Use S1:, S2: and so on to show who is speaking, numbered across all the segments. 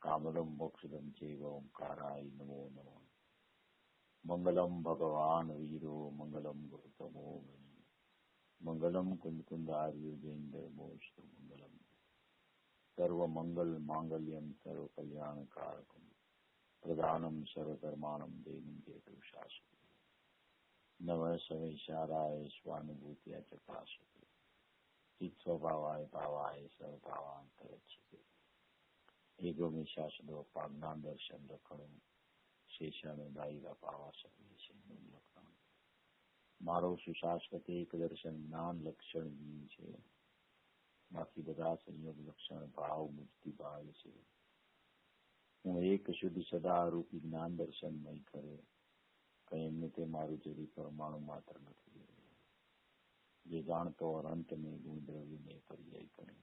S1: कामदं मोक्षदं चैव ओंकाराय नमो नमः। मंगलम भगवान वीरो मंगलम गौतमो मुनि मंगलम कुंदकुंदार्यो जैन्द्र मोष्ट मंगलम सर्व मंगल मांगल्यम सर्व कल्याण कारकम प्रधानम सर्वधर्माणम देवीं जयतु शाश्वती नमः शवैशाराय स्वानुभूत्या च पाशते चित स्वभावाय भावाय सर्वभावांतरच्छते एगोमी शाश्वतो पाज्ञान दर्शन रखणो शेषानुदायी पावा શકે છે લક્ષણ મારો સુશાશ્વત એક દર્શન જ્ઞાન લક્ષણ જીવ છે બાકી બધા સંયોગ લક્ષણ ભાવ મુક્તિ ભાવ છે હું એક શુદ્ધ સદા રૂપી જ્ઞાન દર્શનમય કરે કઈ એમને તે મારું જરી પરમાણુ માત્ર નથી જે જાણતો અંતને ગુણ દ્રવ્યને પર્યાય કરે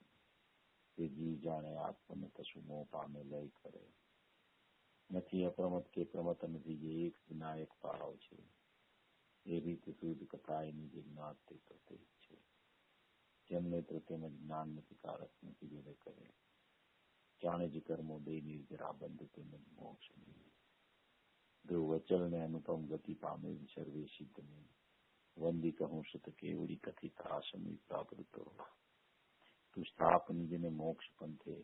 S1: તે જીવ જાણે આત્મને કશું મોહ પામે લય કરે નથી અપ્રમત કે પ્રમત નથી જે એક વિનાયક ભાવ છે એ રીતે શુદ્ધ કથા એની જે જ્ઞાત તે તો તે જ છે જેમ નેત્ર તેમજ જ્ઞાન નથી કારક નથી જોડે કરે જાણે જ કર્મો દે નિર્જરા બંધ તેમજ મોક્ષ ધ્રુવ વચલ ને અનુપમ ગતિ પામે સર્વે સિદ્ધ ને વંદી કહું સત કેવડી કથિત આસમી પ્રાકૃતો તું સ્થાપની જેને મોક્ષ પંથે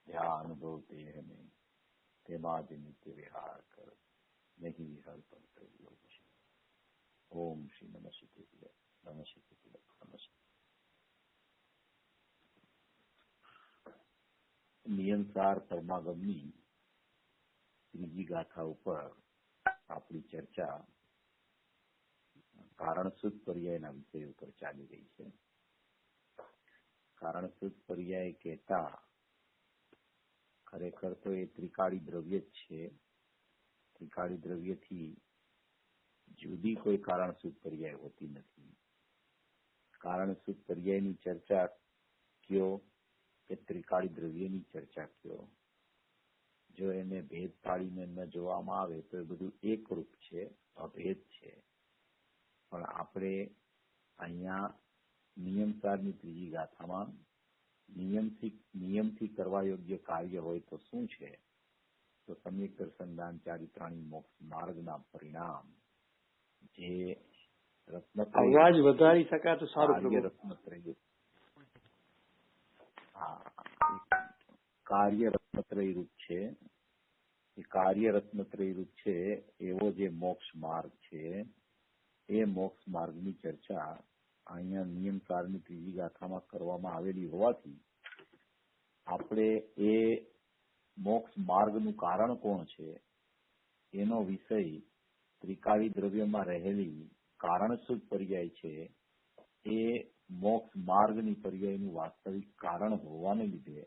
S1: યા અનુભવ દેહ ને તેમાં જ નિત્ય વિહાર કર નહીં વિહાર પર યોગ છે. ઓમ શ્રી નમઃ શિવાય નમઃ શિવાય નમઃ શિવાય. નિયમસાર પરમાગમની ત્રીજી ગાથા ઉપર આપણી ચર્ચા કારણસૂદ પર્યાયના વિષય ઉપર ચાલી રહી છે. કારણસૂદ પર્યાય કહેતા ખરેખર તો એ ત્રિકાળી દ્રવ્ય જ છે. ત્રિકાળી દ્રવ્યથી જુદી કોઈ કારણસૂદ પર્યાય હોતી નથી. કારણસૂદ પર્યાયની ચર્ચા કયો કે ત્રિકાળી દ્રવ્યની ચર્ચા કયો, જો એને ભેદ પાડીને ન જોવામાં આવે તો એ બધું એકરૂપ છે, અભેદ છે. પણ આપણે અહીંયા નિયમસારની ત્રીજી ગાથામાં નિયમથી કરવા યોગ્ય કાર્ય હોય તો શું છે, તો સમ્યક દર્શન દાન ચારિત્રાણી મોક્ષ માર્ગના પરિણામ જે
S2: અવાજ વધારી શકાય તો સારું.
S1: કાર્ય રત્નત્રય રૂપ છે. એ કાર્ય રત્નત્રય રૂપ છે એવો જે મોક્ષ માર્ગ છે એ મોક્ષ માર્ગની ચર્ચા અહીંયા નિયમસારની ત્રીજી ગાથામાં કરવામાં આવેલી હોવાથી આપણે એ મોક્ષ માર્ગનું કારણ કોણ છે એનો વિષય ત્રિકાળી દ્રવ્યમાં રહેલી કારણસૂદ પર્યાય છે એ મોક્ષ માર્ગની પર્યાયનું વાસ્તવિક કારણ હોવાને લીધે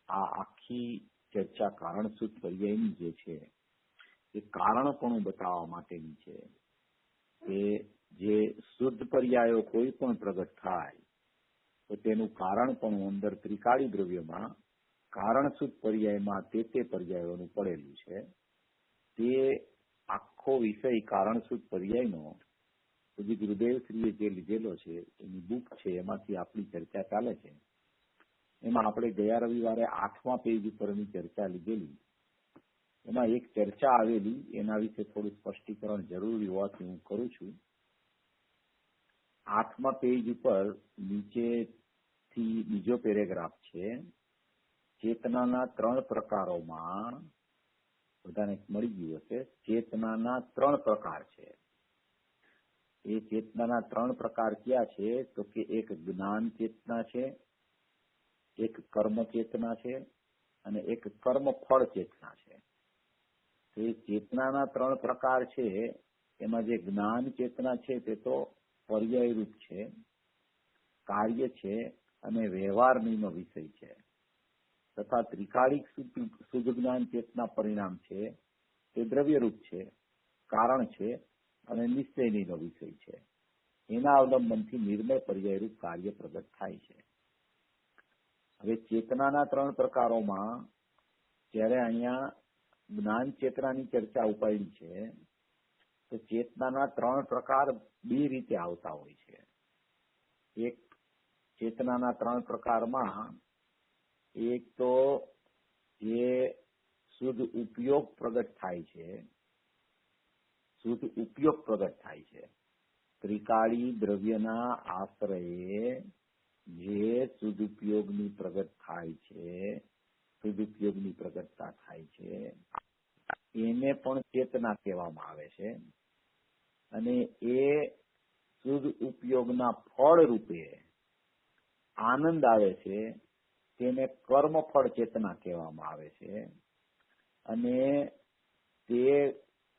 S1: આ આખી ચર્ચા કારણસૂદ પર્યાયની જે છે એ કારણપણું બતાવવા માટેની છે કે જે શુદ્ધ પર્યાયો કોઈ પણ પ્રગટ થાય તો તેનું કારણપણું અંદર ત્રિકાળી દ્રવ્યમાં કારણસૂદ પર્યાયમાં તે પર્યાયોનું પડેલું છે. તે આખો વિષય કારણસૂદ પર્યાયનો પૂજ્ય ગુરુદેવશ્રીએ જે લીધેલો છે એની બુક છે એમાંથી આપણી ચર્ચા ચાલે છે. એમાં આપણે ગયા રવિવારે 8મા પેજ ઉપરની ચર્ચા લીધેલી. એમાં એક ચર્ચા આવેલી એના વિશે થોડું સ્પષ્ટીકરણ જરૂરી હોવાથી હું કરું છું. 8મા પેજ ઉપર નીચેથી બીજો પેરેગ્રાફ છે. ચેતનાના 3 પ્રકારોમાં બધાને મળી ગયું હશે. ચેતનાના 3 પ્રકાર છે. એ ચેતનાના 3 પ્રકાર ક્યાં છે તો કે એક જ્ઞાન ચેતના છે, એક કર્મ ચેતના છે અને એક કર્મ ફળ ચેતના છે. તો એ ચેતનાના 3 પ્રકાર છે એમાં જે જ્ઞાન ચેતના છે તે તો પર્યાય રૂપ છે, કાર્ય છે અને વ્યવહારનો વિષય છે. તથા ત્રિકાળિક શુદ્ધ જ્ઞાન ચેતના પરિણામ છે તે દ્રવ્યરૂપ છે, કારણ છે અને નિશ્ચયનો વિષય છે. એના અવલંબનથી નિર્મળ પર્યાયરૂપ કાર્ય પ્રગટ થાય છે. હવે ચેતનાના 3 પ્રકારોમાં જ્યારે અહીંયા જ્ઞાન ચેતનાની ચર્ચા ઉપાડી છે તો ચેતનાના 3 પ્રકાર 2 રીતે આવતા હોય છે. એક ચેતનાના 3 પ્રકારમાં એક તો જે શુદ્ધ ઉપયોગ પ્રગટ થાય છે, શુદ્ધ ઉપયોગ પ્રગટ થાય છે. ત્રિકાળી દ્રવ્યના આશ્રયે જે શુદ્ધ ઉપયોગની પ્રગટ થાય છે, શુદ્ધ ઉપયોગની પ્રગટતા થાય છે, એને પણ ચેતના કહેવામાં આવે છે. અને એ શુદ્ધ ઉપયોગના ફળ રૂપે આનંદ આવે છે, તેને કર્મફળ ચેતના કહેવામાં આવે છે. અને તે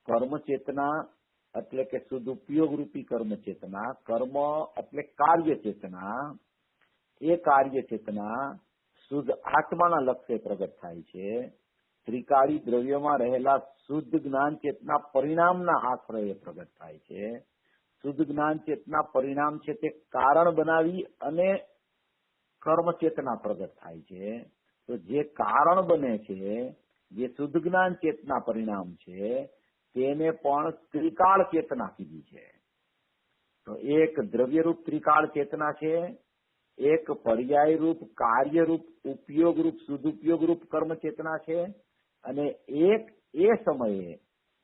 S1: કર્મ ચેતના એટલે કે શુદ્ધ ઉપયોગ રૂપી કર્મ ચેતના, કર્મ એટલે કાર્ય ચેતના, એ કાર્ય ચેતના શુદ્ધ આત્માના લક્ષ્ય પ્રગટ થાય છે. ત્રિકાળી દ્રવ્યમાં રહેલા શુદ્ધ જ્ઞાન ચેતના પરિણામના આશ્રયે પ્રગટ થાય છે. શુદ્ધ જ્ઞાન ચેતના પરિણામ છે તે કારણ બનાવી અને કર્મ ચેતના પ્રગટ થાય છે. તો જે કારણ બને છે, જે શુદ્ધ જ્ઞાન ચેતના પરિણામ છે, તેને પણ ત્રિકાળ ચેતના કીધી છે. તો એક દ્રવ્યરૂપ ત્રિકાળ ચેતના છે, એક પર્યાય રૂપ કાર્યરૂપ ઉપયોગરૂપ શુદ્ધ ઉપયોગરૂપ કર્મ ચેતના છે, અને એક એ સમયે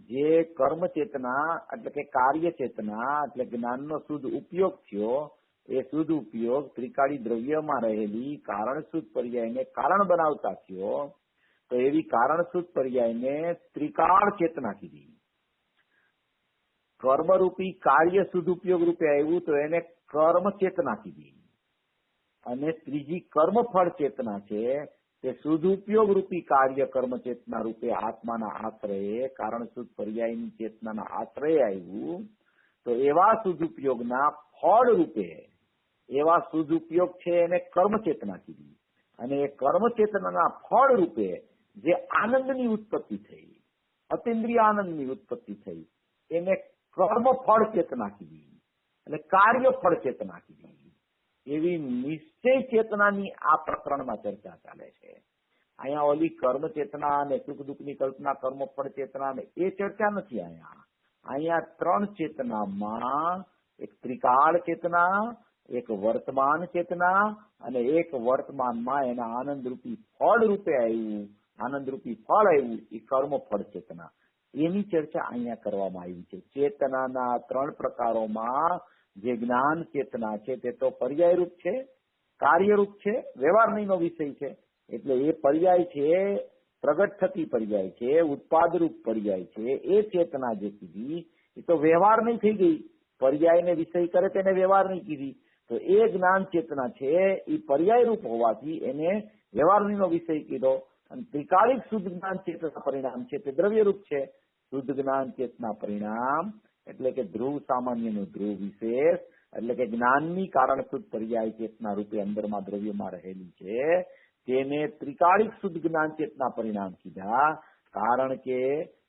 S1: જે કર્મ ચેતના એટલે કે કાર્ય ચેતના એટલે જ્ઞાનનો શુદ્ધ ઉપયોગ થયો, એ શુદ્ધ ઉપયોગ ત્રિકાળી દ્રવ્યમાં રહેલી કારણ શુદ્ધ પર્યાયને કારણ બનાવતા થયો. તો એવી કારણ શુદ્ધ પર્યાયને ત્રિકાળ ચેતના કીધી. કર્મરૂપી કાર્ય શુદ્ધ ઉપયોગ રૂપે આવ્યું તો એને કર્મ ચેતના કીધી. અને ત્રીજી કર્મફળ ચેતના છે તે શુદ્ધ ઉપયોગ રૂપી કાર્ય કર્મ ચેતના રૂપે આત્માના આશ્રયે કારણ શુદ્ધ પર્યાયની ચેતનાના આશ્રયે આવ્યું. તો એવા શુદ્ધ ઉપયોગના ફળ રૂપે એવા શુદ્ધ ઉપયોગ છે એને કર્મ ચેતના કીધી. અને એ કર્મ ચેતનાના ફળ રૂપે જે આનંદની ઉત્પત્તિ થઈ, અતિન્દ્રિય આનંદની ઉત્પત્તિ થઈ, એને કર્મ ફળ ચેતના કીધી અને કાર્ય ફળ ચેતના કીધી. એવી નિશ્ચય ચેતનાની આ પ્રકરણમાં ચર્ચા ચાલે છે. અહીંયા ઓલી કર્મ ચેતના અને સુખ દુઃખની કલ્પના કર્મ ફળ ચેતના એ ચર્ચા નથી. અહીંયા ત્રણ ચેતનામાં એક ત્રિકાળ ચેતના, એક વર્તમાન ચેતના અને એક વર્તમાનમાં એના આનંદરૂપી ફળ રૂપે આવ્યું, આનંદરૂપી ફળ આવ્યું એ કર્મ ફળ ચેતના, એની ચર્ચા અહીંયા કરવામાં આવી છે. ચેતનાના ત્રણ પ્રકારોમાં જે જ્ઞાન ચેતના છે તે તો પર્યાયરૂપ છે, કાર્યરૂપ છે, વ્યવહારનો વિષય છે. એટલે એ પર્યાય છે, પ્રગટ થતી પર્યાય છે, ઉત્પાદરૂપ પર્યાય છે. એ ચેતના જે કીધી એ તો વ્યવહાર નહીં થઈ ગઈ, પર્યાયને વિષય કરે તેને વ્યવહાર નહીં કીધી. તો એ જ્ઞાન ચેતના છે એ પર્યાયરૂપ હોવાથી એને વ્યવહારનો વિષય કીધો. અને ત્રિકાળિક શુદ્ધ જ્ઞાન ચેતના પરિણામ છે તે દ્રવ્યરૂપ છે. શુદ્ધ જ્ઞાન ચેતના પરિણામ એટલે કે ધ્રુવ સામાન્યનું ધ્રુવ વિશેષ એટલે કે જ્ઞાનની કારણ શુદ્ધ પર્યાય ચેતના રૂપે અંદરમાં દ્રવ્યમાં રહેલી છે, તેને ત્રિકાળિક શુદ્ધ જ્ઞાન ચેતના પરિણામ કીધા. કારણ કે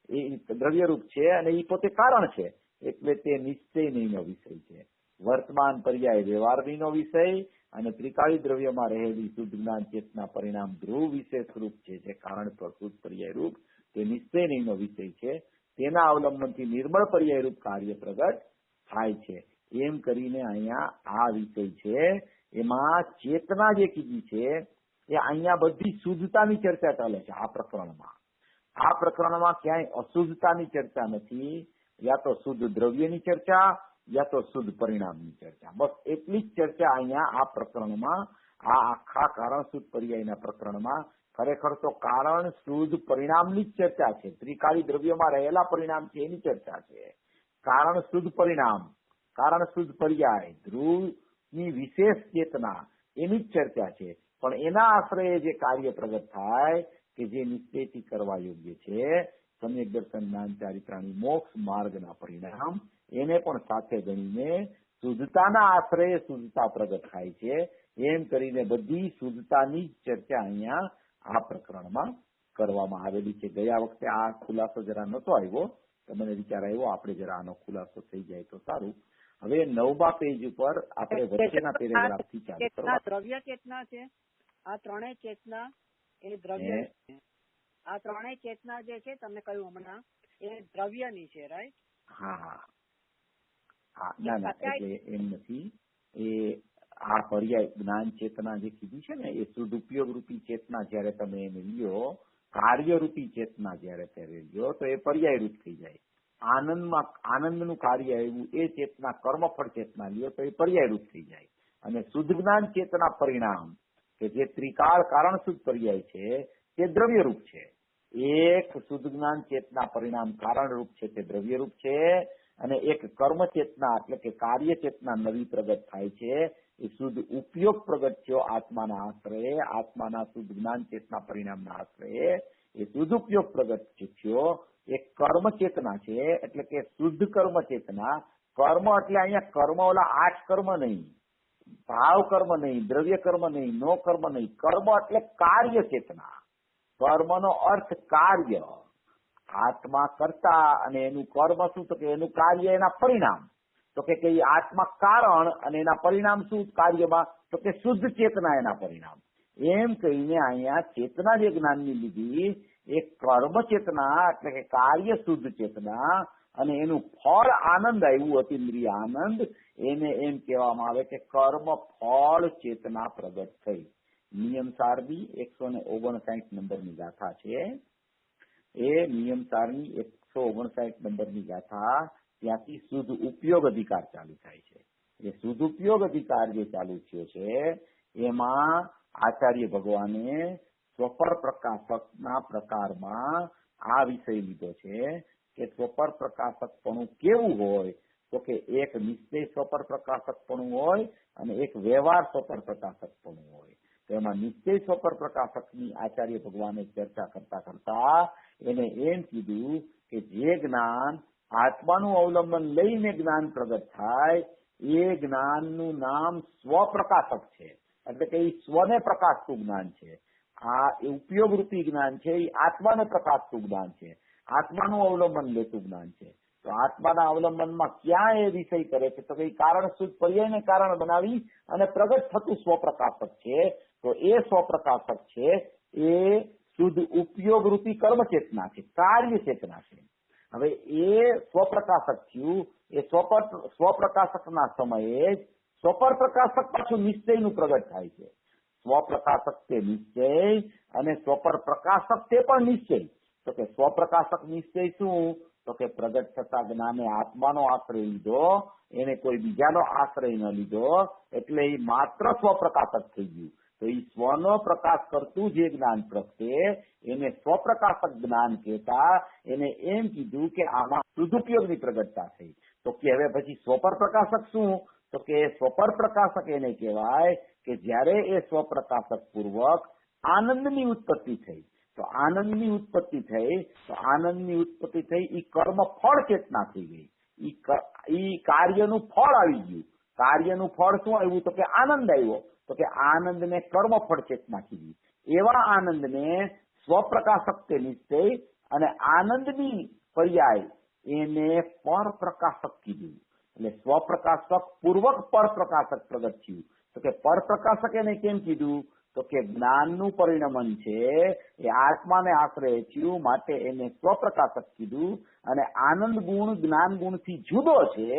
S1: એ દ્રવ્યરૂપ છે અને એ પોતે કારણ છે, એટલે તે નિશ્ચયનો વિષય છે. વર્તમાન પર્યાય વ્યવહારનો વિષય અને ત્રિકાળી દ્રવ્યમાં રહેલી શુદ્ધ જ્ઞાન ચેતના પરિણામ ધ્રુવ વિશેષ રૂપ છે, જે કારણ શુદ્ધ પર્યાય રૂપ તે નિશ્ચયનો વિષય છે. તેના અવલંબનથી નિર્મળ પર્યાય રૂપ કાર્ય પ્રગટ થાય છે. એમ કરીને અહીંયા આ વિષય છે. એમાં ચેતના જે કીધી છે એ અહીંયા બધી શુદ્ધતાની ચર્ચા ચાલે છે. આ પ્રકરણમાં ક્યાંય અશુદ્ધતાની ચર્ચા નથી. યા તો શુદ્ધ દ્રવ્યની ચર્ચા યા તો શુદ્ધ પરિણામની ચર્ચા, બસ એટલી જ ચર્ચા અહીંયા આ પ્રકરણમાં, આ આખા કારણ શુદ્ધ પર્યાયના પ્રકરણમાં ખરેખર તો કારણ શુદ્ધ પરિણામની જ ચર્ચા છે. ત્રિકાળી દ્રવ્યમાં રહેલા પરિણામ છે એની ચર્ચા છે. કારણ શુદ્ધ પરિણામ, કારણ શુદ્ધ પર્યાય, ધ્રુવની વિશેષ ચેતના એની જ ચર્ચા છે. પણ એના આશ્રયે જે કાર્ય પ્રગટ થાય કે જે નિશ્ચયથી કરવા યોગ્ય છે, સમ્યક દર્શન જ્ઞાન ચારિત્રાણી મોક્ષ માર્ગના પરિણામ, એને પણ સાથે ગણીને શુદ્ધતાના આશ્રયે શુદ્ધતા પ્રગટ થાય છે. એમ કરીને બધી શુદ્ધતાની જ ચર્ચા અહીંયા આ પ્રકરણમાં કરવામાં આવેલી છે. ગયા વખતે આ ખુલાસો જરા નતો આવ્યો, તો મને વિચાર આવ્યો આપણે જરા આનો ખુલાસો થઈ જાય તો સારું. હવે 9મા પેજ ઉપર આપણે વચ્ચેના પેરેગ્રાફથી ચાલુ કરવા.
S3: દ્રવ્ય ચેતના છે, આ ત્રણેય ચેતના એ દ્રવ્ય, આ ત્રણેય ચેતના જે છે તમે કહ્યું હમણાં એ દ્રવ્યની છે, રાઈટ?
S1: હા, ના એટલે એમ નથી. એ આ પર્યાય જ્ઞાન ચેતના જે કીધી છે ને એ શુદ્ધ ઉપયોગ રૂપી ચેતના જયારે તમે એને લ્યો કાર્યરૂપી ચેતના જયારે ત્યારે લ્યો તો એ પર્યાય રૂપ થઈ જાય. આનંદનું કાર્ય આવ્યું એ ચેતના કર્મફળ ચેતના લ્યો તો એ પર્યાય રૂપ થઈ જાય. અને શુદ્ધ જ્ઞાન ચેતના પરિણામ કે જે ત્રિકાળ કારણ શુદ્ધ પર્યાય છે તે દ્રવ્ય રૂપ છે. એક શુદ્ધ જ્ઞાન ચેતના પરિણામ કારણ રૂપ છે તે દ્રવ્ય રૂપ છે, અને એક કર્મ ચેતના એટલે કે કાર્ય ચેતના નવી પ્રગટ થાય છે એ શુદ્ધ ઉપયોગ પ્રગટ થયો આત્માના આશ્રયે, આત્માના શુદ્ધ જ્ઞાન ચેતના પરિણામના આશ્રયે એ શુદ્ધ ઉપયોગ પ્રગટ થયો એક કર્મ ચેતના છે. એટલે કે શુદ્ધ કર્મ ચેતના. કર્મ એટલે અહીંયા કર્મ ઓલા 8 કર્મ નહીં, ભાવ કર્મ નહીં, દ્રવ્ય કર્મ નહીં, નો કર્મ નહીં. કર્મ એટલે કાર્ય ચેતના. કર્મનો અર્થ કાર્ય. આત્મા કરતા અને એનું કર્મ શું? તો કે એનું કાર્ય એના પરિણામ. તો કે આત્મા કારણ અને એના પરિણામ શું કાર્યમાં? તો કે શુદ્ધ ચેતના એના પરિણામ. એમ કહીને અહીંયા ચેતના જે જ્ઞાનની લીધી એ કર્મ ચેતના એટલે કે કાર્ય શુદ્ધ ચેતના, અને એનું ફળ આનંદ આવ્યું અતિન્દ્રિય આનંદ, એને એમ કહેવામાં આવે કે કર્મ ફળ ચેતના પ્રગટ થઈ. નિયમ સારની 159 નંબરની ગાથા છે. એ નિયમ સારની 159 નંબરની ગાથા ત્યાંથી શુદ્ધ ઉપયોગ અધિકાર ચાલુ થાય છે. એ શુદ્ધ ઉપયોગ અધિકાર જે ચાલુ થયો છે એમાં આચાર્ય ભગવાને સ્વપર પ્રકાશકના પ્રકારમાં આ વિષય લીધો છે કે સ્વપર પ્રકાશકપણું કેવું હોય? તો કે એક નિશ્ચય સ્વપર પ્રકાશકપણું હોય અને એક વ્યવહાર સ્વપર પ્રકાશકપણું હોય. તો એમાં નિશ્ચય સ્વપર પ્રકાશકની આચાર્ય ભગવાને ચર્ચા કરતા કરતા એને એમ કીધું કે જે જ્ઞાન આત્માનું અવલંબન લઈને જ્ઞાન પ્રગટ થાય એ જ્ઞાનનું નામ સ્વપ્રકાશક છે. એટલે કે એ સ્વને પ્રકાશતું જ્ઞાન છે. આ ઉપયોગરૂપી જ્ઞાન છે એ આત્માને પ્રકાશતું જ્ઞાન છે, આત્માનું અવલંબન લેતું જ્ઞાન છે. તો આત્માના અવલંબનમાં ક્યાં એ વિષય કરે છે? તો કે કારણ શુદ્ધ પર્યાયને કારણ બનાવી અને પ્રગટ થતું સ્વપ્રકાશક છે. તો એ સ્વપ્રકાશક છે એ શુદ્ધ ઉપયોગરૂપી કર્મ ચેતના છે, કાર્ય ચેતના છે. હવે એ સ્વપ્રકાશક થયું, એ સ્વપ્રકાશકના સમયે જ સ્વપર પ્રકાશક પાછું નિશ્ચયનું પ્રગટ થાય છે. સ્વપ્રકાશક તે નિશ્ચય અને સ્વપર પ્રકાશક તે પણ નિશ્ચય. તો કે સ્વપ્રકાશક નિશ્ચય શું? તો કે પ્રગટ થતા જ્ઞાને આત્માનો આશ્રય લીધો, એને કોઈ બીજાનો આશ્રય ન લીધો, એટલે એ માત્ર સ્વપ્રકાશક થઈ ગયું. તો એ સ્વનો પ્રકાશ કરતું જે જ્ઞાન પ્રગટે એને સ્વપ્રકાશક જ્ઞાન કહેતા. એને એમ કીધું કે આમાં સદુપયોગની પ્રગટતા થઈ. તો કે હવે પછી સ્વપર પ્રકાશક શું? તો કે સ્વપર પ્રકાશક એને કહેવાય કે જ્યારે એ સ્વપ્રકાશક પૂર્વક આનંદની ઉત્પત્તિ થઈ. તો આનંદની ઉત્પત્તિ થઈ, તો આનંદની ઉત્પત્તિ થઈ એ કર્મ ફળ ચેતના થઈ ગઈ. ઈ કાર્યનું ફળ આવી ગયું. કાર્યનું ફળ શું આવ્યું? તો કે આનંદ આવ્યો. તો કે આનંદને કર્મ ફળ ચેતના કીધી. એવા આનંદને સ્વપ્રકાશક તે નિશ્ચય અને આનંદની પર્યાય એને પર પ્રકાશક કીધું. એટલે સ્વપ્રકાશક પૂર્વક પર પ્રકાશક પ્રગટ થયું. તો કે પર પ્રકાશક એને કેમ કીધું? તો કે જ્ઞાનનું પરિણમન છે એ આત્માને આશ્રય થયું, માટે એને સ્વપ્રકાશક કીધું. અને આનંદ ગુણ જ્ઞાન ગુણથી જુદો છે,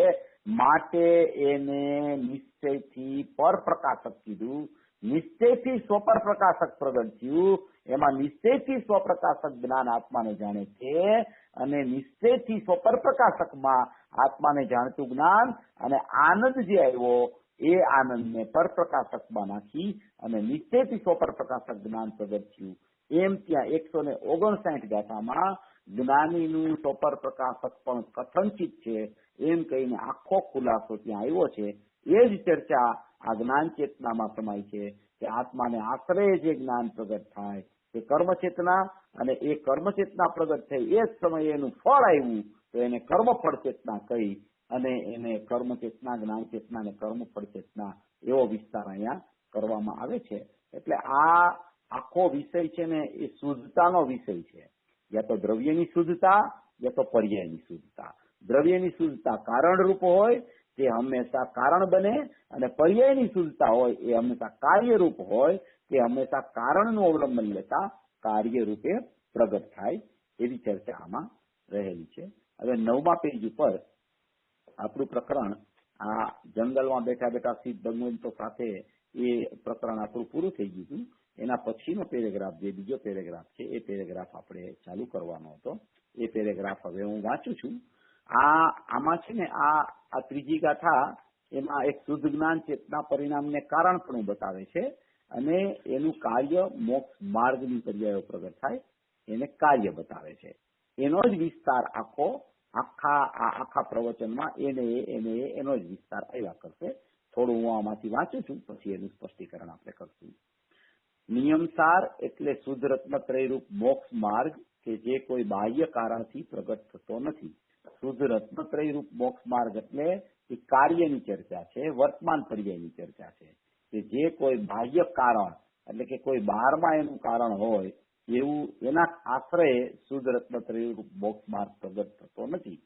S1: માટે એને નિશ્ચયથી પર પ્રકાશક કીધું. નિશ્ચયથી સ્વપર પ્રકાશક પ્રગટ થયું. એમાં નિશ્ચયથી સ્વપ્રકાશક જ્ઞાન આત્માને જાણે છે, અને નિશ્ચયથી સ્વપર પ્રકાશકમાં આત્માને જાણતું જ્ઞાન અને આનંદ જે આવ્યો એ આનંદને પર પ્રકાશકમાં નાખી અને નિશ્ચયથી સ્વપર પ્રકાશક જ્ઞાન પ્રગટ થયું. એમ ત્યાં 159 ગાથામાં જ્ઞાનીનું સ્વપર પ્રકાશક પણ કથનચિત છે એમ કહીને આખો ખુલાસો ત્યાં આવ્યો છે. એ જ ચર્ચા આ જ્ઞાન ચેતનામાં સમાય છે કે આત્માને આશ્રય જે જ્ઞાન પ્રગટ થાય તે કર્મચેતના, અને એ કર્મચેતના પ્રગટ થઈ એ જ સમયે એનું ફળ આવ્યું તો એને કર્મફળ ચેતના કહી અને એને કર્મચેતના, જ્ઞાન ચેતના અને કર્મફળ ચેતના એવો વિસ્તાર અહીંયા કરવામાં આવે છે. એટલે આ આખો વિષય છે ને એ શુદ્ધતાનો વિષય છે. યા તો દ્રવ્યની શુદ્ધતા યા તો પર્યાયની શુદ્ધતા. દ્રવ્યની શુદ્ધતા કારણ રૂપ હોય તે હંમેશા કારણ બને, અને પર્યાયની શુદ્ધતા હોય એ હંમેશા કાર્ય રૂપ હોય તે હંમેશા કારણનું અવલંબન લેતા કાર્ય રૂપે પ્રગટ થાય. એવી ચર્ચા આમાં રહેલી છે. હવે 9મા પેજ ઉપર આપણું પ્રકરણ આ જંગલમાં બેઠા બેઠા સિદ્ધ ભગવંતો સાથે એ પ્રકરણ આપણું પૂરું થઈ ગયું હતું. એના પછીનો પેરેગ્રાફ, જે બીજો પેરેગ્રાફ છે, એ પેરેગ્રાફ આપણે ચાલુ કરવાનો હતો. એ પેરેગ્રાફ હવે હું વાંચું છું. આમાં છે ને આ ત્રીજી ગાથા એમાં એક શુદ્ધ જ્ઞાન ચેતના પરિણામને કારણપણું બતાવે છે અને એનું કાર્ય મોક્ષ માર્ગની પર્યાયો પ્રગટ થાય એને કાર્ય બતાવે છે. એનો જ વિસ્તાર આખા પ્રવચનમાં એનો જ વિસ્તાર આવ્યા કરશે. થોડું હું આમાંથી વાંચું છું, પછી એનું સ્પષ્ટીકરણ આપણે કરશું. નિયમસાર એટલે શુદ્ધ રત્નત્રયરૂપ મોક્ષ માર્ગ કે જે કોઈ બાહ્ય કારણથી પ્રગટ થતો નથી. શુદ્ધ રત્નત્રયરૂપ મોક્ષ માર્ગ એટલે એ કાર્યની ચર્ચા છે, વર્તમાન પર્યાયની ચર્ચા છે કે જે કોઈ બાહ્ય કારણ એટલે કે કોઈ બહારમાં એનું કારણ હોય એવું એના આશ્રયે શુદ્ધ રત્નત્રયરૂપ મોક્ષ માર્ગ પ્રગટ થતો નથી.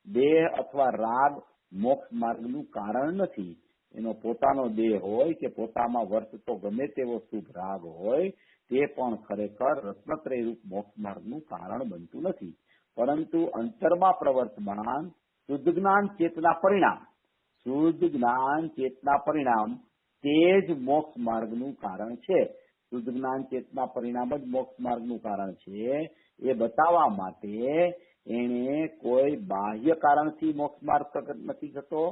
S1: દેહ અથવા રાગ મોક્ષ માર્ગનું કારણ નથી. એનો પોતાનો દેહ હોય કે પોતામાં વર્તતો ગમે તેવો શુભ રાગ હોય તે પણ ખરેખર રત્નત્રયરૂપ મોક્ષ માર્ગનું કારણ બનતું નથી, પરંતુ અંતરમાં પ્રવર્તમાન શુદ્ધ જ્ઞાન ચેતના પરિણામ તે જ મોક્ષ માર્ગનું કારણ છે. શુદ્ધ જ્ઞાન ચેતના પરિણામ જ મોક્ષ માર્ગનું કારણ છે. એ બતાવવા માટે એને કોઈ બાહ્ય કારણથી મોક્ષ માર્ગ પ્રગટ નથી થતો,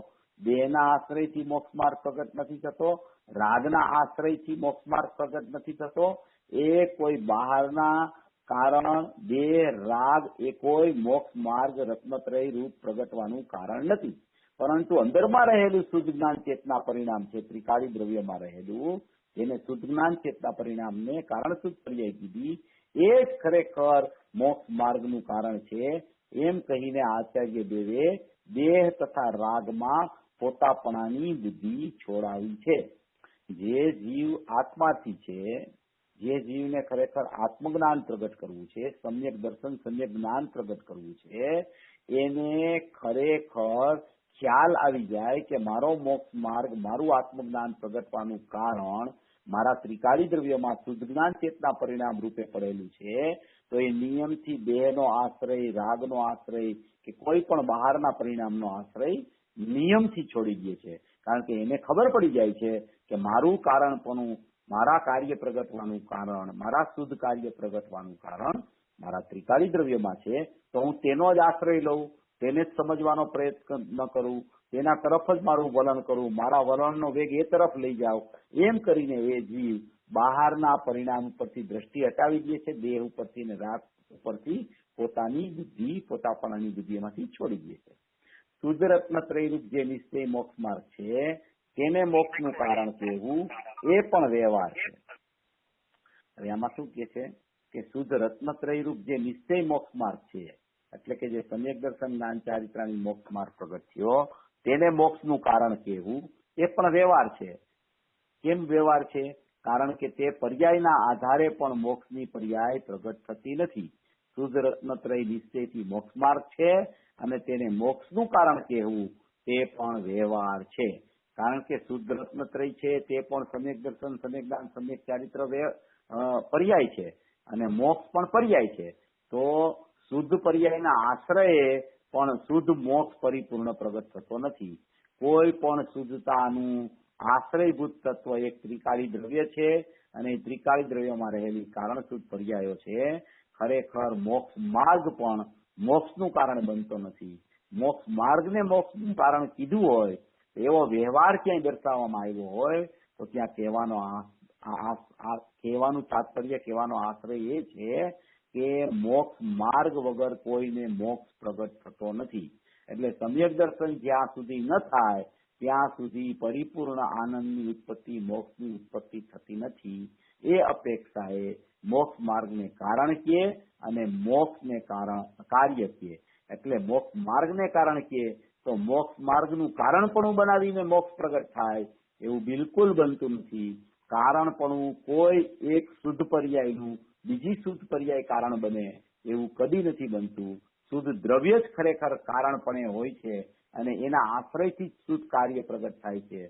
S1: દેહના આશ્રયથી મોક્ષ માર્ગ પ્રગટ નથી થતો, રાગના આશ્રયથી મોક્ષ માર્ગ પ્રગટ નથી થતો. એ કોઈ બહારના કારણ, દેહ, રાગ એ કોઈ મોક્ષ માર્ગ રત્નત્રય રૂપ પ્રગટવાનું કારણ નથી, પરંતુ અંદરમાં રહેલું શુદ્ધ જ્ઞાન ચેતના પરિણામ છે, ત્રિકાળી દ્રવ્યમાં રહેલું, જેને શુદ્ધ જ્ઞાન ચેતના પરિણામને કારણ શુદ્ધ પર્યાય કીધી, એ જ ખરેખર મોક્ષ માર્ગનું કારણ છે. એમ કહીને આચાર્ય દેવે દેહ તથા રાગમાં પોતાપણાની બુદ્ધિ છોડાવી છે. જે જીવ આત્માથી છે, જે જીવને ખરેખર આત્મજ્ઞાન પ્રગટ કરવું છે, સમ્યક દર્શન, સમ્યક જ્ઞાન પ્રગટ કરવું છે, એને ખરેખર ખ્યાલ આવી જાય કે મારો મોક્ષ માર્ગ, મારું આત્મજ્ઞાન પ્રગટવાનું કારણ મારા ત્રિકાળી દ્રવ્યમાં શુદ્ધ જ્ઞાન ચેતના પરિણામ રૂપે પડેલું છે. તો એ નિયમથી દેહનો આશ્રય, રાગનો આશ્રય કે કોઈ પણ બહારના પરિણામનો આશ્રય નિયમથી છોડી દે છે, કારણ કે એને ખબર પડી જાય છે કે મારું કારણપણું, મારા કાર્ય પ્રગટવાનું કારણ, મારા શુદ્ધ કાર્ય પ્રગટવાનું કારણ મારા ત્રિકાળી દ્રવ્યમાં છે. તો હું તેનો જ આશ્રય લઉં, તેને જ સમજવાનો પ્રયત્ન ન કરું, તેના તરફ જ મારું વલણ કરું, મારા વલણનો વેગ એ તરફ લઈ જાવ, એમ કરીને એ જીવ બહારના પરિણામ ઉપરથી દ્રષ્ટિ હટાવી દે છે, દેહ ઉપરથી ને રાગ ઉપરથી પોતાની બુદ્ધિ, પોતાપણાની બુદ્ધિ એમાંથી છોડી દે છે. શુદ્ધ રત્નત્રયરૂપ જે નિશ્ચય મોક્ષ માર્ગ છે તેને મોક્ષનું કારણ કહેવું એ પણ વ્યવહાર છે. હવે આમાં શું કે છે કે શુદ્ધ રત્નત્રયરૂપ જે નિશ્ચય મોક્ષ માર્ગ છે, એટલે કે જે સમ્યક દર્શન, જ્ઞાન, ચારિત્રાની મોક્ષ માર્ગ પ્રગટ થયો, તેને મોક્ષનું કારણ કહેવું એ પણ વ્યવહાર છે. કેમ વ્યવહાર છે? કારણ કે તે પર્યાયના આધારે પણ મોક્ષની પર્યાય પ્રગટ થતી નથી. શુદ્ધ રત્નત્રય નિશ્ચયથી મોક્ષ માર્ગ છે અને તેને મોક્ષનું કારણ કહેવું તે પણ વ્યવહાર છે. કારણ કે શુદ્ધ રત્નત્રય છે તે પણ સમ્યક દર્શન, સમ્યક જ્ઞાન, સમ્યક ચારિત્ર પર્યાય છે અને મોક્ષ પણ પર્યાય છે. તો શુદ્ધ પર્યાયના આશ્રયે પણ શુદ્ધ મોક્ષ પરિપૂર્ણ પ્રગટ થતો નથી. કોઈ પણ શુદ્ધતાનું આશ્રયભૂત તત્વ એક ત્રિકાળી દ્રવ્ય છે અને એ ત્રિકાળી દ્રવ્યમાં રહેલી કારણ શુદ્ધ પર્યાયો છે. ખરેખર મોક્ષ માર્ગ પણ મોક્ષનું કારણ બનતો નથી. મોક્ષ માર્ગને મોક્ષનું કારણ કીધું હોય, એવો વ્યવહાર ક્યાંય દર્શાવવામાં આવ્યો હોય તો ત્યાં કહેવાનું તાત્પર્ય, કહેવાનો આશ્રય એ છે કે મોક્ષ માર્ગ વગર કોઈને મોક્ષ પ્રગટ થતો નથી. એટલે સમ્યક દર્શન જ્યાં સુધી ન થાય ત્યાં સુધી પરિપૂર્ણ આનંદની ઉત્પત્તિ, મોક્ષની ઉત્પત્તિ થતી નથી. એ અપેક્ષાએ મોક્ષ માર્ગને કારણ કે અને મોક્ષને કાર્ય કે. એટલે મોક્ષ માર્ગને કારણ કે તો મોક્ષ માર્ગનું કારણપણું બનાવીને મોક્ષ પ્રગટ થાય એવું બિલકુલ બનતું નથી. કારણપણું કોઈ એક શુદ્ધ પર્યાયનું બીજી શુદ્ધ પર્યાય કારણ બને એવું કદી નથી બનતું. શુદ્ધ દ્રવ્ય જ ખરેખર કારણપણે હોય છે અને એના આશ્રયથી જ શુદ્ધ કાર્ય પ્રગટ થાય છે.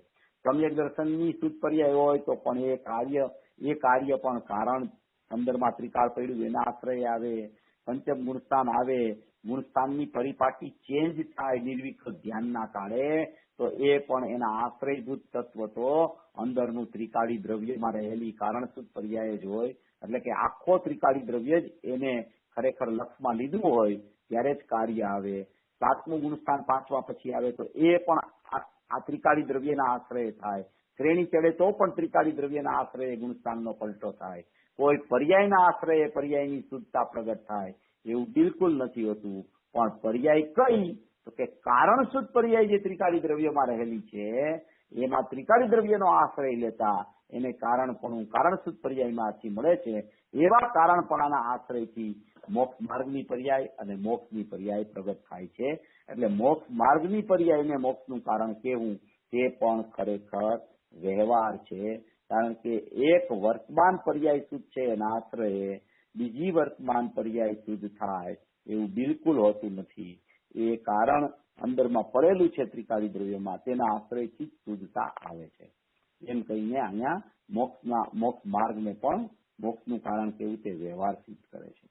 S1: સમ્યક દર્શનની શુદ્ધ પર્યાય હોય તો પણ એ કાર્ય પણ કારણ અંદરમાં ત્રિકાળ પડ્યું એના આશ્રય આવે. પંચમ ગુણસ્થાન આવે, ગુણસ્થાનની પરિપાટી ચેન્જ થાય નિર્વિકલ્પ ધ્યાનના કાળે, તો એ પણ એના આશ્રયભૂત તત્વ તો અંદરનું ત્રિકાળી દ્રવ્યમાં રહેલી કારણસૂત્ર પર્યાય જ હોય. એટલે કે આખો ત્રિકાળી દ્રવ્ય જ એને ખરેખર લક્ષમાં લીધું હોય ત્યારે જ કાર્ય આવે. સાતમું ગુણસ્થાન પાંચમા પછી આવે તો એ પણ આ ત્રિકાળી દ્રવ્યના આશ્રય થાય. શ્રેણી ચડે તો પણ ત્રિકાળી દ્રવ્યના આશ્રય ગુણસ્થાનનો પલટો થાય. કોઈ પર્યાયના આશ્રય પર્યાયની શુદ્ધતા પ્રગટ થાય એવું બિલકુલ નથી હોતું. પણ પર્યાય કઈ તો કે કારણશુદ્ધ પર્યાય જે ત્રિકાળી દ્રવ્યમાં રહેલી છે એમાં ત્રિકાળી દ્રવ્યનો આશ્રય લેતા એને કારણપણું કારણશુદ્ધ પર્યાયમાંથી મળે છે. એવા કારણપણાના આશ્રયથી મોક્ષ માર્ગની પર્યાય અને મોક્ષની પર્યાય પ્રગટ થાય છે. એટલે મોક્ષ માર્ગની પર્યાયને મોક્ષનું કારણ કહેવું તે પણ ખરેખર વ્યવહાર છે. કારણ કે એક વર્તમાન પર્યાય શુદ્ધ છે એના આશ્રયે બીજી વર્તમાન પર્યાય શુદ્ધ થાય એવું બિલકુલ હોતું નથી. એ કારણ અંદરમાં પડેલું છે ત્રિકાળી દ્રવ્યમાં, તેના આશ્રયથી જ શુદ્ધતા આવે છે. એમ કહીને અહીંયા મોક્ષ માર્ગને પણ મોક્ષનું કારણ કેવું તે વ્યવહાર સિદ્ધ કરે છે.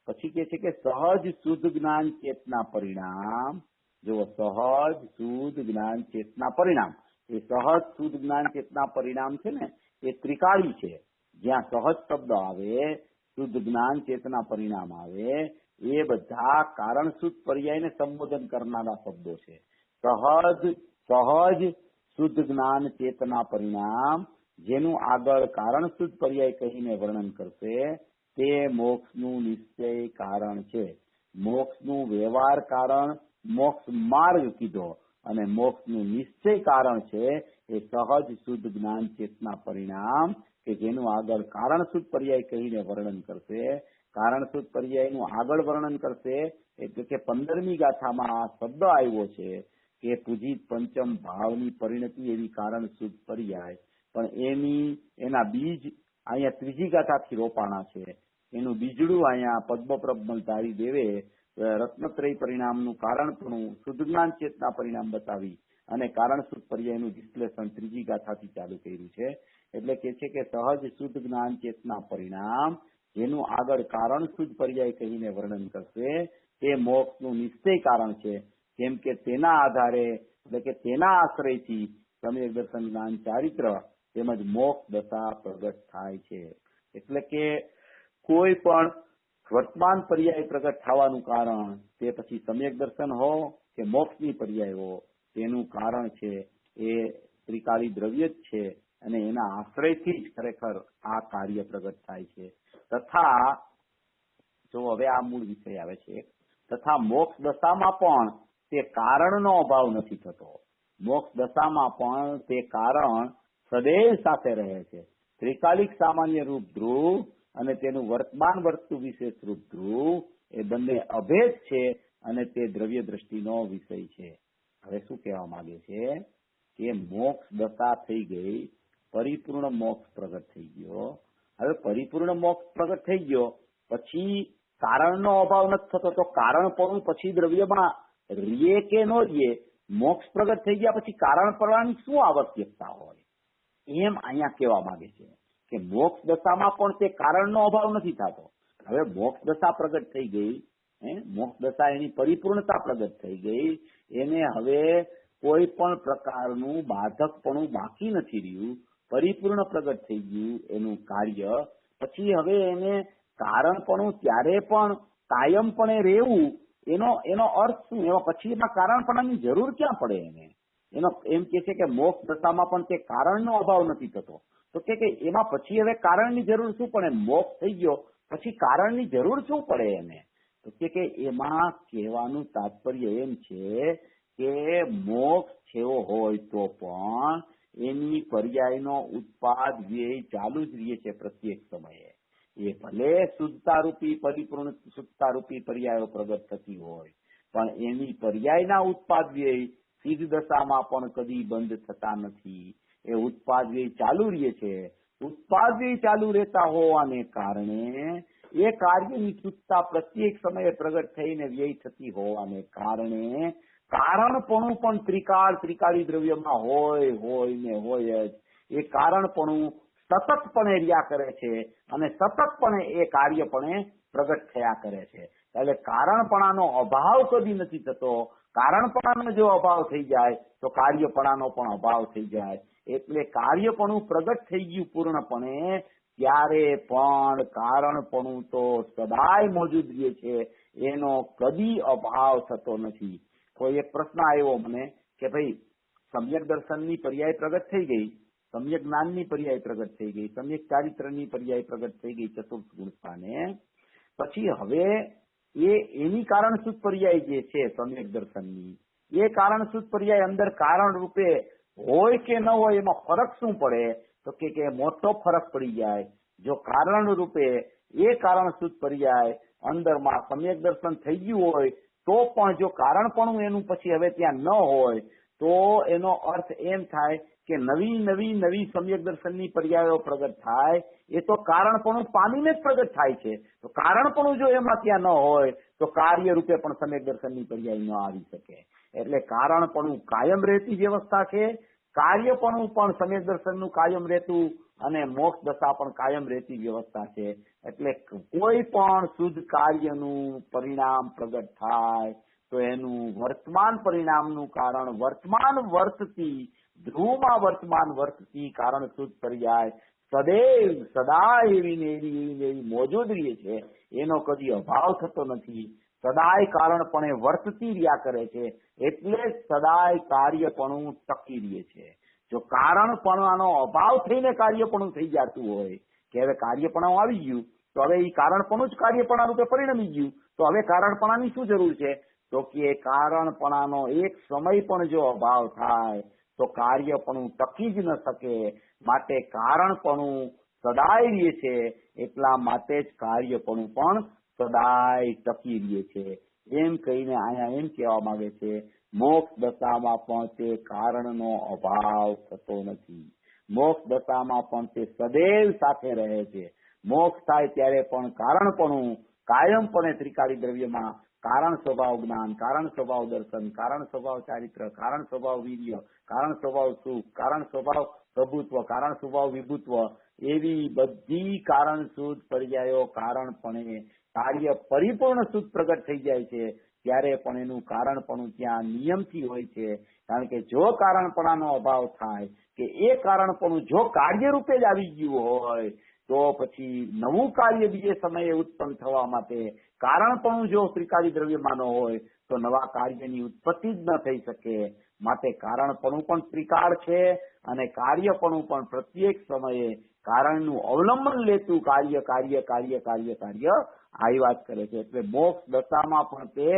S1: પછી કે છે કે સહજ શુદ્ધ જ્ઞાન ચેતના પરિણામ. જો સહજ શુદ્ધ જ્ઞાન ચેતના પરિણામ, એ સહજ શુદ્ધ જ્ઞાન ચેતના પરિણામ છે ને એ ત્રિકાળી છે. જ્યાં સહજ શબ્દ આવે, શુદ્ધ જ્ઞાન ચેતના પરિણામ આવે, એ બધા કારણશુદ્ધ પર્યાયને સંબોધન કરનારા શબ્દો છે. સહજ શુદ્ધ જ્ઞાન ચેતના પરિણામ જેનું આગળ કારણશુદ્ધ પર્યાય કહીને વર્ણન કરશે તે મોક્ષનું નિશ્ચય કારણ છે. મોક્ષનું વ્યવહાર કારણ મોક્ષ માર્ગ કીધો અને મોક્ષનું નિશ્ચય કારણ છે એ સહજ શુદ્ધ જ્ઞાન ચેતના પરિણામ કે જેનું આગળ કારણશુદ્ધ પર્યાય કહીને વર્ણન કરશે. કારણશુદ્ધ પર્યાયનું આગળ વર્ણન કરશે એટલે કે 15મી ગાથામાં આ શબ્દ આવ્યો છે કે પૂજિત પંચમ ભાવની પરિણતિ એવી કારણશુદ્ધ પર્યાય, પણ એના બીજ અહીંયા ત્રીજી ગાથાથી રોપાણા છે. એનું બીજડું અહીંયા પદ્મપ્રબલધારી દેવે રત્નત્રય પરિણામનું કારણપણું શુદ્ધ જ્ઞાન ચેતના પરિણામ બતાવી અને કારણશુદ્ધ પર્યાયનું વિશ્લેષણ ત્રીજી ગાથાથી ચાલુ કર્યું છે. એટલે કે છે કે સહજ શુદ્ધ જ્ઞાન ચેતના પરિણામ જેનું આગળ કારણશુદ્ધ પર્યાય કહીને વર્ણન કરશે તે મોક્ષનું નિશ્ચય કારણ છે. કેમ કે તેના આધારે એટલે કે તેના આશ્રયથી સમ્યક દર્શન જ્ઞાન ચારિત્ર તેમજ મોક્ષ દશા પ્રગટ થાય છે. એટલે કે કોઈ પણ વર્તમાન પર્યાય પ્રગટ થવાનું કારણ તે પછી સમ્યક દર્શન હો કે મોક્ષની પર્યાય હો, તેનું કારણ છે એ ત્રિકાળી દ્રવ્ય જ છે અને એના આશ્રયથી જ ખરેખર આ કાર્ય પ્રગટ થાય છે. તથા જો હવે આ મૂળ વિષય આવે છે, તથા મોક્ષ દશામાં પણ તે કારણનો અભાવ નથી થતો. મોક્ષ દશામાં પણ તે કારણ સદૈવ સાથે રહે છે. ત્રિકાલિક સામાન્ય રૂપ ધ્રુવ અને તેનું વર્તમાન વર્તું વિશેષ રૂપ ધ્રુવ એ બંને અભેદ છે અને તે દ્રવ્ય દ્રષ્ટિનો વિષય છે. હવે શું કહેવા માંગે છે કે મોક્ષ દશા થઈ ગઈ, પરિપૂર્ણ મોક્ષ પ્રગટ થઈ ગયો. હવે પરિપૂર્ણ મોક્ષ પ્રગટ થઈ ગયો પછી કારણનો અભાવ નથી થતો, તો કારણ પણ પછી દ્રવ્યમાં રીએ કે ન રીએ, મોક્ષ પ્રગટ થઈ ગયા પછી કારણ પડવાની શું આવશ્યકતા હોય, એમ અહીંયા કહેવા માંગે છે કે મોક્ષ દશામાં પણ તે કારણનો અભાવ નથી થતો. હવે મોક્ષ દશા પ્રગટ થઈ ગઈ, મોક્ષ દશા એની પરિપૂર્ણતા પ્રગટ થઈ ગઈ, એને હવે કોઈ પણ પ્રકારનું બાધકપણું બાકી નથી રહ્યું, પરિપૂર્ણ પ્રગટ થઈ ગયું એનું કાર્ય. પછી હવે એને કારણપણું ત્યારે પણ કાયમપણે રહેવું એનો અર્થ શું? એમાં પછી એમાં કારણપણાની જરૂર ક્યાં પડે એને? એનો એમ કે છે કે મોક્ષ દશામાં પણ તે કારણનો અભાવ નથી થતો, તો કે એમાં પછી હવે કારણની જરૂર શું પડે? મોક્ષ થઈ ગયો પછી કારણની જરૂર શું પડે એને? તો કે એમાં કહેવાનું તાત્પર્ય એમ છે કે મોક્ષ છેવો હોય તો પણ એની પર્યાયનો ઉત્પાદ વ્યય ચાલુ જ રહે છે પ્રત્યેક સમયે. એ ભલે શુદ્ધતારૂપી પરિપૂર્ણ શુદ્ધતારૂપી પર્યાયો પ્રગટ થતી હોય, પણ એની પર્યાયના ઉત્પાદ વ્યય સિદ્ધ દશામાં પણ કદી બંધ થતા નથી. એ ઉત્પાદ વ્યય ચાલુ રહે છે. ઉત્પાદ વ્યય ચાલુ રહેતા હોવાને કારણે એ કાર્યની શુદ્ધતા પ્રત્યેક સમયે પ્રગટ થઈને વ્યય થતી હોવાને કારણે કારણપણું પણ ત્રિકાળી દ્રવ્યમાં હોય ને હોય જ. એ કારણપણું સતતપણે રહ્યા કરે છે અને સતતપણે એ કાર્યપણે પ્રગટ થયા કરે છે. એટલે કારણપણાનો અભાવ કદી નથી થતો. કારણપણાનો જો અભાવ થઈ જાય તો કાર્યપણાનો પણ અભાવ થઈ જાય. એટલે કાર્યપણું પ્રગટ થઈ ગયું પૂર્ણપણે ત્યારે પણ કારણપણું તો સદાય મોજૂદ રહે છે. એનો કદી અભાવ થતો નથી. કોઈ એક પ્રશ્ન આવ્યો મને કે ભાઈ સમ્યક દર્શનની પર્યાય પ્રગટ થઈ ગઈ, સમ્યક જ્ઞાનની પર્યાય પ્રગટ થઈ ગઈ, સમ્યક ચારિત્રની પર્યાય પ્રગટ થઈ ગઈ ચતુર્થ ગુણસ્થાને, પછી હવે એની કારણસૂત્ર પર્યાય જે છે સમ્યક દર્શનની, એ કારણસૂત્ર પર્યાય અંદર કારણ રૂપે હોય કે ન હોય એમાં ફરક શું પડે? તો કે મોટો ફરક પડી જાય. જો કારણ રૂપે એ કારણસૂત્ર પર્યાય અંદરમાં સમ્યક દર્શન થઈ ગયું હોય તો પણ જો કારણપણું એનું પછી હવે ત્યાં ન હોય તો એનો અર્થ એમ થાય કે નવી સમ્યક દર્શનની પર્યાયો પ્રગટ થાય એ તો કારણપણું પામીને જ પ્રગટ થાય છે. તો કારણપણું જો એમાં ત્યાં ન હોય તો કાર્ય રૂપે પણ સમ્યક દર્શનની પર્યાય ન આવી શકે. એટલે કારણપણું કાયમ રહેતી વ્યવસ્થા છે, કાર્યપણું પણ સમ્યક દર્શનનું કાયમ રહેતું અને મોક્ષ દશા પણ કાયમ રહેતી વ્યવસ્થા છે. એટલે કોઈ પણ શુદ્ધ કાર્યનું પરિણામ પ્રગટ થાય તો એનું વર્તમાન પરિણામનું કારણ વર્તમાન વર્તતી ધ્રુવમાં વર્તમાન વર્તતી કારણ શુદ્ધ પર્યાય સદૈવ સદાય એવી મોજૂદ રહે છે. એનો કદી અભાવ થતો નથી. સદાય કારણપણે વર્તતી રહ્યા કરે છે. એટલે સદાય કાર્યપણું ટકી રહે છે. જો કારણપણાનો અભાવ થઈને કાર્યપણું થઈ જતું હોય કે હવે કાર્યપણું આવી ગયું તો હવે એ કારણપણું જ કાર્યપણા રૂપે પરિણમી ગયું તો હવે કારણપણાની શું જરૂર છે? તો કે કારણપણાનો એક સમય પણ જો અભાવ થાય તો કાર્યપણું ટકી જ ન શકે. માટે કારણપણું સદાય રહે છે. એટલા માટે જ કાર્યપણું પણ સદાય ટકી રહે છે. એમ કહીને અહીંયા એમ કહેવા માંગે છે મોક્ષ દશામાં પણ તે કારણનો અભાવ થતો નથી. મોક્ષ દશામાં પણ તે સદૈવ સાથે રહે છે. મોક્ષ થાય ત્યારે પણ કારણપણું કાયમપણે ત્રિકાળી દ્રવ્યમાં કારણ સ્વભાવ જ્ઞાન, કારણ સ્વભાવ દર્શન, કારણ સ્વભાવ ચારિત્ર, કારણ સ્વભાવ વીર્ય, કારણ સ્વભાવ સુખ, કારણ સ્વભાવ પ્રભુત્વ, કારણ સ્વભાવ વિભુત્વ એવી બધી કારણ શુદ્ધ પર્યાયો કારણપણે કાર્ય પરિપૂર્ણ શુદ્ધ પ્રગટ થઈ જાય છે. ત્યારે પણ એનું કારણપણું ત્યાં નિયમથી હોય છે. કારણ કે જો કારણપણાનો અભાવ થાય કે એ કારણપણું જો કાર્ય રૂપે જ આવી ગયું હોય તો પછી નવું કાર્ય બીજે સમયે ઉત્પન્ન થવા માટે કારણપણું જો ત્રિકાળી દ્રવ્યમાં ન હોય તો નવા કાર્યની ઉત્પત્તિ જ ન થઈ શકે. માટે કારણપણું પણ ત્રિકાળ છે અને કાર્યપણું પણ પ્રત્યેક સમયે કારણનું અવલંબન લેતું કાર્ય કાર્ય કાર્ય કાર્ય કાર્ય આવી વાત કરે છે. એટલે મોક્ષ દશામાં પણ તે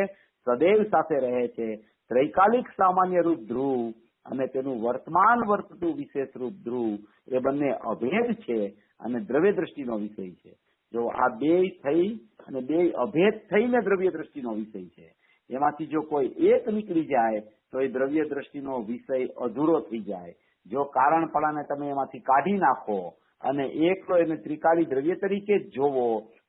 S1: સદૈવ સાથે રહે છે. ત્રૈકાલિક સામાન્ય રૂપ ધ્રુવ અને તેનું વર્તમાન વર્તતું વિશેષ રૂપ ધ્રુવ એ બંને અભેદ છે અને દ્રવ્ય દ્રષ્ટિનો વિષય છે. જો આ બે થઈ અને બે અભેદ થઈને દ્રવ્ય દ્રષ્ટિનો વિષય છે. એમાંથી જો કોઈ એક નીકળી જાય તો એ દ્રવ્ય દ્રષ્ટિનો વિષય અધૂરો થઈ જાય. જો કારણપણાને તમે એમાંથી કાઢી નાખો અને એકલો એને ત્રિકાળી દ્રવ્ય તરીકે જ જોવો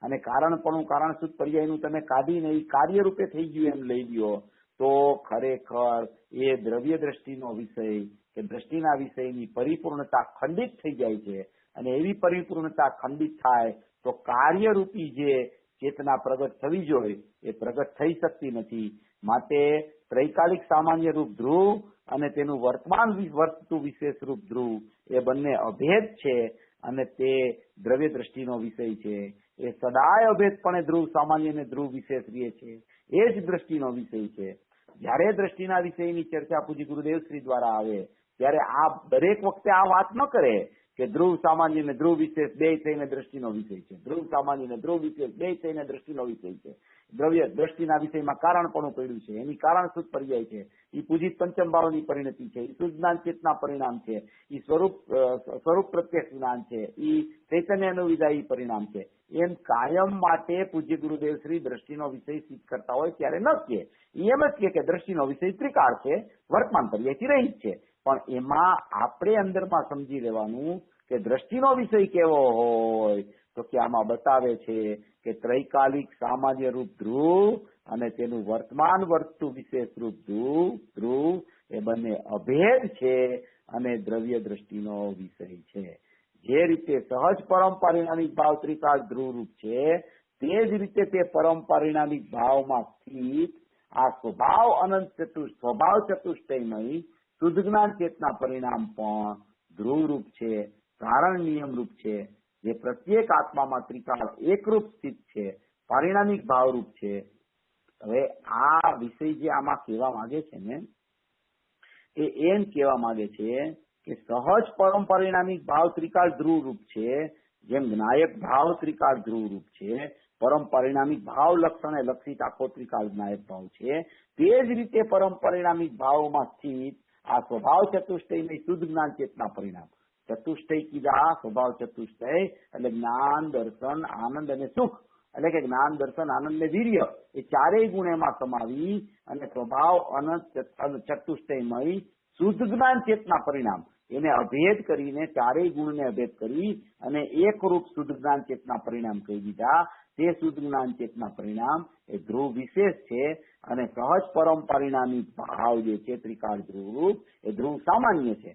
S1: અને કારણપણું કારણ શુદ્ધ પર્યાયનું તમે કાઢીને એ કાર્ય રૂપે થઈ ગયું એમ લઈ લ્યો તો ખરેખર એ દ્રવ્ય દ્રષ્ટિનો વિષય કે દ્રષ્ટિના વિષયની પરિપૂર્ણતા ખંડિત થઈ જાય છે. અને એવી પરિપૂર્ણતા ખંડિત થાય તો કાર્યરૂપી જે ચેતના પ્રગટ થવી જોઈએ એ પ્રગટ થઈ શકતી નથી. માટે ત્રૈકાલિક સામાન્ય રૂપ ધ્રુવ અને તેનું વર્તમાન વર્તતું વિશેષ રૂપ ધ્રુવ એ બંને અભેદ છે અને તે દ્રવ્ય દ્રષ્ટિનો વિષય છે. એ સદાય અભેદપણે ધ્રુવ સામાન્ય અને ધ્રુવ વિશેષ રહે છે. એ જ દ્રષ્ટિનો વિષય છે. જ્યારે દ્રષ્ટિના વિષયની ચર્ચા પૂજ્ય ગુરુદેવ શ્રી દ્વારા આવે ત્યારે આ દરેક વખતે આ વાત ન કરે કે ધ્રુવ સામાન્ય અને ધ્રુવ વિશેષ બે થઈને દ્રષ્ટિનો વિષય છે, ધ્રુવ સામાન્ય અને ધ્રુવ વિશેષ બે થઈને દ્રષ્ટિનો વિષય છે. દ્રવ્ય દ્રષ્ટિના વિષયમાં કારણપણું પડ્યું છે, એની કારણ શુદ્ધ પર્યાય છે, એ પૂજિત પંચમ ભાવની પરિણતિ છે, એ શુદ્ધ જ્ઞાન ચેતના પરિણામ છે, એ સ્વરૂપ પ્રત્યક્ષ જ્ઞાન છે, એ ચૈતન્ય અનુવિદાયી પરિણામ છે. એમ કાયમ માટે પૂજ્ય ગુરુદેવ શ્રી દ્રષ્ટિનો વિષય સિદ્ધ કરતા હોય ત્યારે ન કહે, એમ જ કે દ્રષ્ટિનો વિષય ત્રિકાળ છે, વર્તમાન પર્યાયથી રહિત છે. પણ એમાં આપણે અંદરમાં સમજી લેવાનું કે દ્રષ્ટિનો વિષય કેવો હોય તો કે આમાં બતાવે છે કે ત્રૈકાલિક સામાન્ય રૂપ ધ્રુવ અને તેનું વર્તમાન વર્તતું વિશેષ રૂપ ધ્રુવ એ બંને અભેદ છે અને દ્રવ્ય દ્રષ્ટિનો વિષય છે. જે રીતે સહજ પરમ પરિણામિક ભાવ ત્રિકાળ ધ્રુવરૂપ છે તે જ રીતે તે પરમ પરિણામિક ભાવમાં સ્થિત આ સ્વભાવ ચતુષ્ટયમય શુદ્ધ જ્ઞાન ચેતના પરિણામ પણ ધ્રુવરૂપ છે, કારણ નિયમ રૂપ છે, જે પ્રત્યેક આત્મામાં ત્રિકાળ એકરૂપ સ્થિત છે, પરિણામિક ભાવરૂપ છે. હવે આ વિષય જે આમાં કહેવા માંગે છે ને એ એમ કહેવા માંગે છે કે સહજ પરમ પરિણામિક ભાવ ત્રિકાળ ધ્રુવરૂપ છે, જેમ જ્ઞાયક ભાવ ત્રિકાળ ધ્રુવરૂપ છે, પરમ પરિણામિક ભાવ લક્ષણે લક્ષિત આખો ત્રિકાળ જ્ઞાયક ભાવ છે, તે જ રીતે પરમ પરિણામિક ભાવમાં સ્થિત આ સ્વભાવ ચતુષ્ટયની શુદ્ધ જ્ઞાન ચેતના પરિણામ. ચતુષ્ટય કીધા સ્વભાવ ચતુષ્ટય એટલે જ્ઞાન, દર્શન, આનંદ અને સુખ, એટલે કે જ્ઞાન, દર્શન, આનંદ ને વીર્ય એ ચારેય ગુણ એમાં સમાવી અને સ્વભાવ અનંત ચતુષ્ટયમય શુદ્ધ જ્ઞાન ચેતના પરિણામ એને અભેદ કરીને ચારેય ગુણને અભેદ કરી અને એકરૂપ શુદ્ધ જ્ઞાન ચેતના પરિણામ કહી દીધા. તે શુદ્ધ જ્ઞાન ચેતના પરિણામ એ ધ્રુવ વિશેષ છે અને સહજ પરમ પરિણામિક ભાવ જે છે ત્રિકાળ ધ્રુવરૂપ એ ધ્રુવ સામાન્ય છે.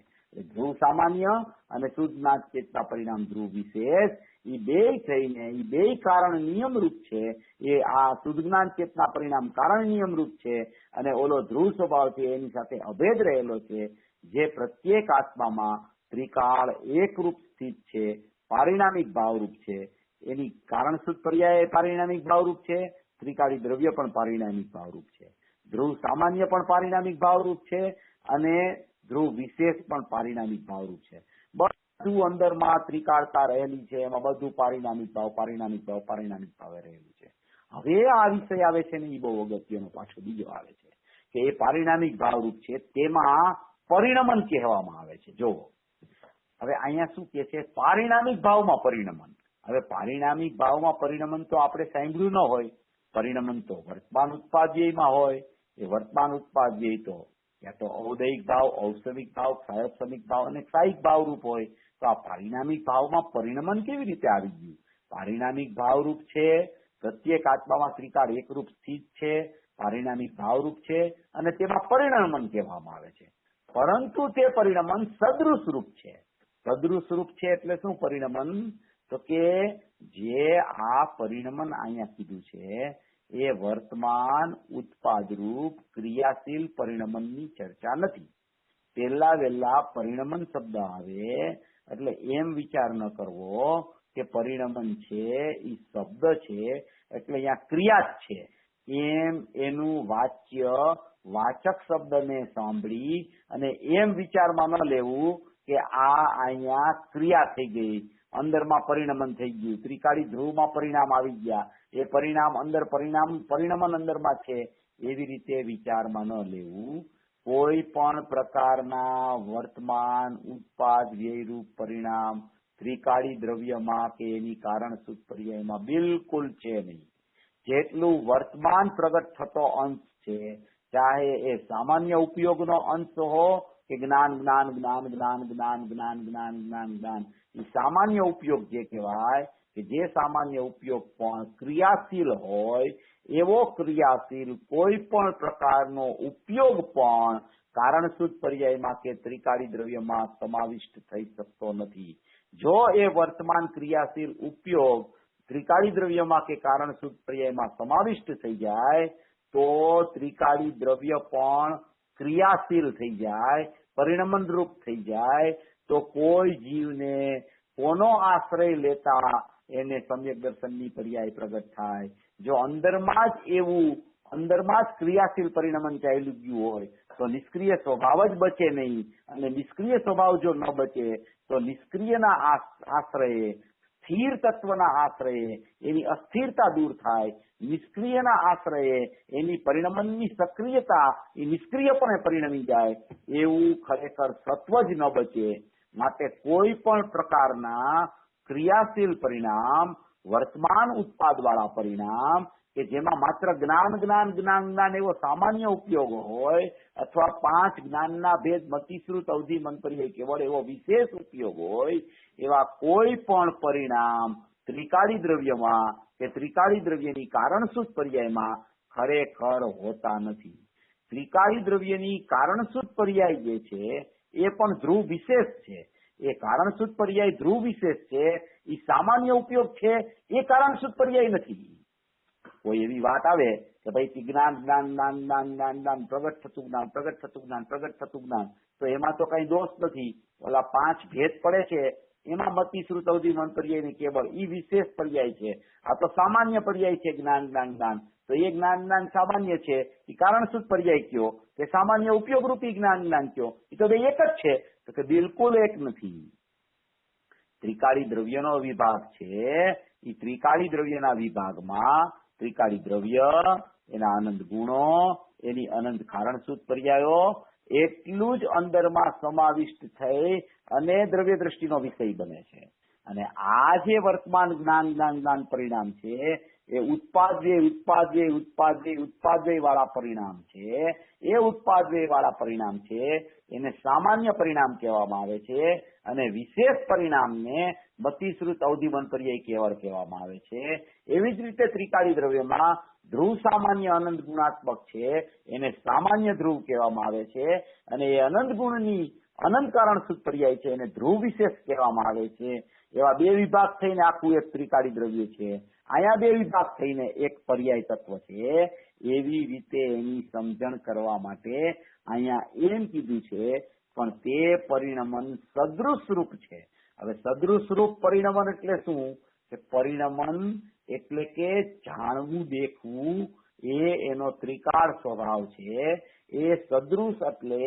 S1: ધ્રુવ સામાન્ય અને શુદ્ધ જ્ઞાન ચેતના પરિણામ ધ્રુવ વિશેષ એ બે થઈને એ બે કારણ નિયમ રૂપ છે. એ આ શુદ્ધ જ્ઞાન ચેતના પરિણામ કારણ નિયમ રૂપ છે અને ઓલો ધ્રુવ સ્વભાવ છે એની સાથે અભેદ રહેલો છે, જે પ્રત્યેક આત્મામાં ત્રિકાળ એકરૂપ સ્થિત છે, પારિણામિક ભાવરૂપ છે. એની કારણ શુદ્ધ પર્યાય પારિણામિક ભાવરૂપ છે, ત્રિકાળી દ્રવ્ય પણ પારિણામિક ભાવરૂપ છે, ધ્રુવ સામાન્ય પણ પારિણામિક ભાવરૂપ છે અને ધ્રુવ વિશેષ પણ પારિણામિક ભાવરૂપ છે. બધું અંદરમાં ત્રિકાળતા રહેલી છે, એમાં બધું પારિણામિક ભાવે રહેલું છે. હવે આ વિષય આવે છે ને એ બહુ અગત્યનો પાછો બીજો આવે છે કે એ પારિણામિક ભાવરૂપ છે, તેમાં પરિણમન કહેવામાં આવે છે. જો હવે અહીંયા શું કે છે, પારિણામિક ભાવમાં પરિણમન. હવે પારિણામિક ભાવમાં પરિણમન તો આપણે સાંભળ્યું ન હોય. પરિણમન તો વર્તમાન ઉત્પાદ્યમાં હોય. એ વર્તમાન ઉત્પાદ્ય તો યા તો ઔદયિક ભાવ, ઔસ્તવિક ભાવ, ક્ષાયસમિક ભાવ અને ક્ષાયિક ભાવ રૂપ હોય. તો આ પારિણામિક ભાવમાં પરિણમન કેવી રીતે આવી ગયું? પારિણામિક ભાવરૂપ છે, પ્રત્યેક આત્મામાં ત્રિકાળ એકરૂપ સ્થિત છે, પારિણામિક ભાવરૂપ છે અને તેમાં પરિણમન કહેવામાં આવે છે. પરંતુ તે પરિણમન સદૃશ રૂપ છે. સદૃશ રૂપ છે એટલે શું પરિણમન? તો કે જે આ પરિણમન અહીંયા કીધું છે એ વર્તમાન ઉત્પાદ રૂપ ક્રિયાશીલ પરિણમનની ચર્ચા નથી. પહેલા વહેલા પરિણમન શબ્દ આવે એટલે એમ વિચાર ન કરવો કે પરિણમન છે એ શબ્દ છે એટલે અહીંયા ક્રિયા જ છે એમ એનું વાચક શબ્દને સાંભળી અને એમ વિચારમાં ન લેવું કે આ અહીંયા ક્રિયા થઈ ગઈ, અંદરમાં પરિણમન થઈ ગયું, ત્રિકાળી ધ્રુવમાં પરિણામ આવી ગયા, એ પરિણામ અંદર પરિણમન અંદરમાં છે, એવી રીતે વિચારમાં ન લેવું. કોઈ પણ પ્રકારના વર્તમાન ઉત્પાદ વ્યયરૂપ પરિણામ ત્રિકાળી દ્રવ્યમાં કે એની કારણ શુદ્ધ પર્યાયમાં બિલકુલ છે નહીં. જેટલું વર્તમાન પ્રગટ થતો અંશ છે, ચાહે એ સામાન્ય ઉપયોગનો અંશ હો કે જ્ઞાન એ સામાન્ય ઉપયોગ જે કહેવાય કે જે સામાન્ય ઉપયોગ પણ ક્રિયાશીલ હોય એવો ક્રિયાશીલ કોઈ પણ પ્રકારનો ઉપયોગ પણ કારણ શુદ્ધ પર્યાયમાં કે ત્રિકાળી દ્રવ્યમાં સમાવિષ્ટ થઈ શકતો નથી. જો એ વર્તમાન ક્રિયાશીલ ઉપયોગ ત્રિકાળી દ્રવ્યમાં કે કારણ શુદ્ધ પર્યાયમાં સમાવિષ્ટ થઈ જાય તો ત્રિકાળી દ્રવ્ય પણ ક્રિયાશીલ થઈ જાય, પરિણમન રૂપ થઈ જાય. તો કોઈ જીવને કોનો આશ્રય લેતા એને સમ્યક દર્શનની પર્યાય પ્રગટ થાય. જો અંદરમાં જ ક્રિયાશીલ પરિણમન ચાલ્યું ગયું હોય તો નિષ્ક્રિય સ્વભાવ જ બચે નહીં, અને નિષ્ક્રિય સ્વભાવ જો ન બચે તો નિષ્ક્રિયના આશ્રયે, સ્થિર તત્વના આશ્રયે એની અસ્થિરતા દૂર થાય, નિષ્ક્રિયના આશ્રયે એની પરિણમનની સક્રિયતા એ નિષ્ક્રિયપણે પરિણમી જાય, એવું ખરેખર સત્વ જ ન બચે. માટે કોઈ પણ પ્રકારના ક્રિયાશીલ પરિણામ, વર્તમાન ઉત્પાદ વાળા પરિણામ કે જેમાં માત્ર જ્ઞાન એવો સામાન્ય ઉપયોગ હોય અથવા 5 જ્ઞાનના ભેદ મતિશ્રુત અવધિ મંતપર્યાય કેવળ એવો વિશેષ ઉપયોગ હોય, એવા કોઈ પણ પરિણામ ત્રિકાળી દ્રવ્યમાં કે ત્રિકાળી દ્રવ્યની કારણશુદ્ધ પર્યાયમાં ખરેખર હોતા નથી. ત્રિકાળી દ્રવ્યની કારણશુદ્ધ પર્યાય જે છે એ પણ ધ્રુવ વિશેષ છે. એ કારણસૂત્ર પર્યાય ધ્રુવ વિશેષ છે, એ સામાન્ય ઉપયોગ છે, એ કારણસૂત્ર પર્યાય નથી. કોઈ એવી વાત આવે કે ભાઈ જ્ઞાન જ્ઞાન જ્ઞાન જ્ઞાન જ્ઞાન જ્ઞાન પ્રગટ થતું જ્ઞાન પ્રગટ થતું જ્ઞાન પ્રગટ થતું જ્ઞાન, તો એમાં તો કઈ દોષ નથી. ઓલા 5 ભેદ પડે છે એમાં મતિ શ્રુત અવધિ મન પર્યાય ની કેવળ ઈ વિશેષ પર્યાય છે. આ તો સામાન્ય પર્યાય છે જ્ઞાન જ્ઞાન જ્ઞાન. તો એ જ્ઞાન જ્ઞાન સામાન્ય છે, એ કારણસૂત્ર પર્યાય કયો કે સામાન્ય ઉપયોગ રૂપી જ્ઞાન જ્ઞાન કયો, એ તો બે એક જ છે. તો કે બિલકુલ એક નથી. ત્રિકાળી દ્રવ્યનો વિભાગ છે, એ ત્રિકાળી દ્રવ્યના વિભાગમાં ત્રિકાળી દ્રવ્ય, એના અનંત ગુણો, એની અનંત કારણસૂત્ર પર્યાયો એટલું જ અંદરમાં સમાવિષ્ટ થઈ અને દ્રવ્ય દ્રષ્ટિનો વિષય બને છે. અને આ જે વર્તમાન જ્ઞાન જ્ઞાન જ્ઞાન પરિણામ છે એ ઉત્પાદ્ય વાળા પરિણામ છે. એ ઉત્પાદ્ય વાળા પરિણામ છે એને સામાન્ય પરિણામ કહેવામાં આવે છે, અને વિશેષ પરિણામને મતિશ્રુત અવધિમન પર્યાય કેવળ કહેવામાં આવે છે. એવી જ રીતે ત્રિકાળી દ્રવ્યમાં ધ્રુવ સામાન્ય અનંત ગુણાત્મક છે, એને સામાન્ય ધ્રુવ કહેવામાં આવે છે, અને એ અનંત ગુણની અનંત કારણસૂત્ર પર્યાય છે, એને ધ્રુવ વિશેષ કહેવામાં આવે છે. એવા બે વિભાગ થઈને આખું એક ત્રિકાળી દ્રવ્ય છે. અહીંયા બે વિભાગ થઈને એક પર્યાય તત્વ છે. એવી રીતે એની સમજણ કરવા માટે અહીંયા એમ કીધું છે, પણ તે પરિણમન સદૃશ રૂપ છે. હવે સદૃશ રૂપ પરિણમન એટલે શું? કે પરિણમન એટલે કે જાણવું દેખવું, એ એનો ત્રિકાળ સ્વભાવ છે. એ સદૃશ એટલે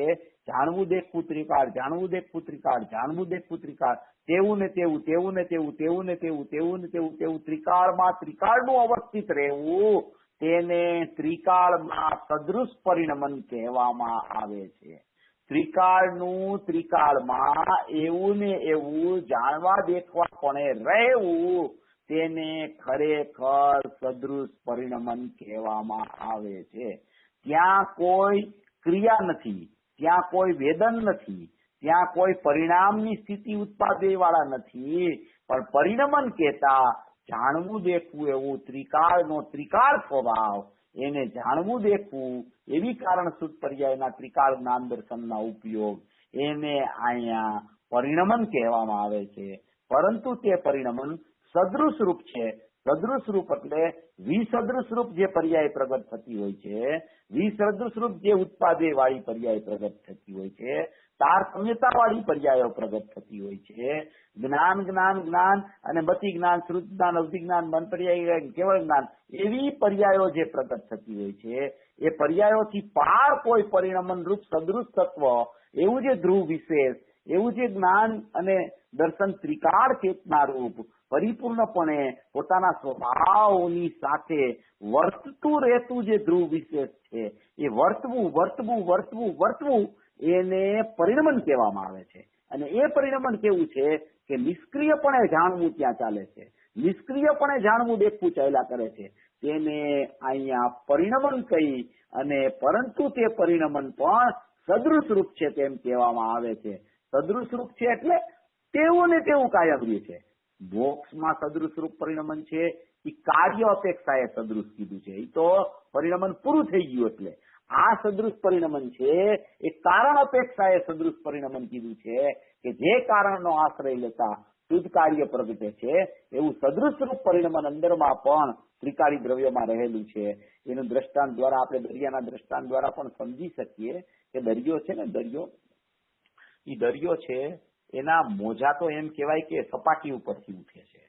S1: જાણવું દેખવું ત્રિકાળ, જાણવું દેખવું ત્રિકાળ, જાણવું દેખવું ત્રિકાળ, તેવું ને તેવું, તેવું ને તેવું, તેવું ને તેવું, તેવું ને તેવું, તેવું ત્રિકાળમાં ત્રિકાળનું અવસ્થિત રહેવું, તેને ત્રિકાળમાં સદૃશ પરિણમન કહેવામાં આવે છે. ત્રિકાળનું ત્રિકાળમાં એવું ને એવું જાણવા દેખવાપણે રહેવું, તેને ખરેખર સદૃશ પરિણમન કહેવામાં આવે છે. ત્યાં કોઈ ક્રિયા નથી, ત્યાં કોઈ વેદન નથી, ત્યાં કોઈ પરિણામની સ્થિતિ ઉત્પાદે વાળા નથી, પણ પરિણમન કહેતા જાણવું દેખવું એવું ત્રિકાળનો ત્રિકાળ સ્વભાવ, એને જાણવું દેખવું એવી કારણસૂત્ર પર્યાયના ત્રિકાળ જ્ઞાન દર્શનના ઉપયોગ, એને અહીંયા પરિણમન કહેવામાં આવે છે. પરંતુ તે પરિણમન સદૃશ રૂપ છે. સદૃશ રૂપ એટલે વિસદૃશ રૂપ જે પર્યાય પ્રગટ થતી હોય છે, વિસદૃશ રૂપ જે ઉત્પાદે વાળી પર્યાય પ્રગટ થતી હોય છે, તારતમ્યતા વાળી પર્યાયો પ્રગટ થતી હોય છે. જ્ઞાન જ્ઞાન જ્ઞાન અને મતિ જ્ઞાન, શ્રુત જ્ઞાન, અવધિ જ્ઞાન, મન પર્યાય, કેવળ જ્ઞાન, એવી પર્યાયો જે પ્રગટ થતી હોય છે, એ પર્યાયોથી પાર કોઈ પરિણમન રૂપ સદૃશ તત્વ, એવું જે ધ્રુવ વિશેષ, એવું જે જ્ઞાન અને દર્શન ત્રિકાળ ચેતના રૂપ પરિપૂર્ણપણે પોતાના સ્વભાવની સાથે વર્તતું રહેતું જે ધ્રુવ વિશેષ છે, એ વર્તવું વર્તવું વર્તવું વર્તવું એને પરિણમન કહેવામાં આવે છે. અને એ પરિણમન કેવું છે કે નિષ્ક્રિયપણે જાણવું ત્યાં ચાલે છે, નિષ્ક્રિયપણે જાણવું દેખવું ચાલ્યા કરે છે, તેને અહીંયા પરિણમન કહી, અને પરંતુ તે પરિણમન પણ સદૃશ રૂપ છે તેમ કહેવામાં આવે છે. સદૃશ રૂપ છે એટલે તેવું ને તેવું કાયમ રહે છે. મોક્ષમાં સદૃશ રૂપ પરિણમન છે, એ કાર્ય અપેક્ષાએ સદૃશ કીધું છે, એ તો પરિણમન પૂરું થઈ ગયું. એટલે આ સદૃશ પરિણમન છે એ કારણ અપેક્ષાએ સદૃશ પરિણમન કીધું છે, કે જે કારણનો આશ્રય લેતા શુદ્ધ કાર્ય પ્રગટે છે, એવું સદૃશ રૂપ પરિણમન અંદરમાં પણ ત્રિકાળી દ્રવ્યમાં રહેલું છે. એનું દ્રષ્ટાંત દ્વારા આપણે દરિયાના દ્રષ્ટાંત દ્વારા પણ સમજી શકીએ કે દરિયો છે ને, દરિયો છે એના મોજા તો એમ કહેવાય કે સપાટી ઉપરથી ઉઠે છે.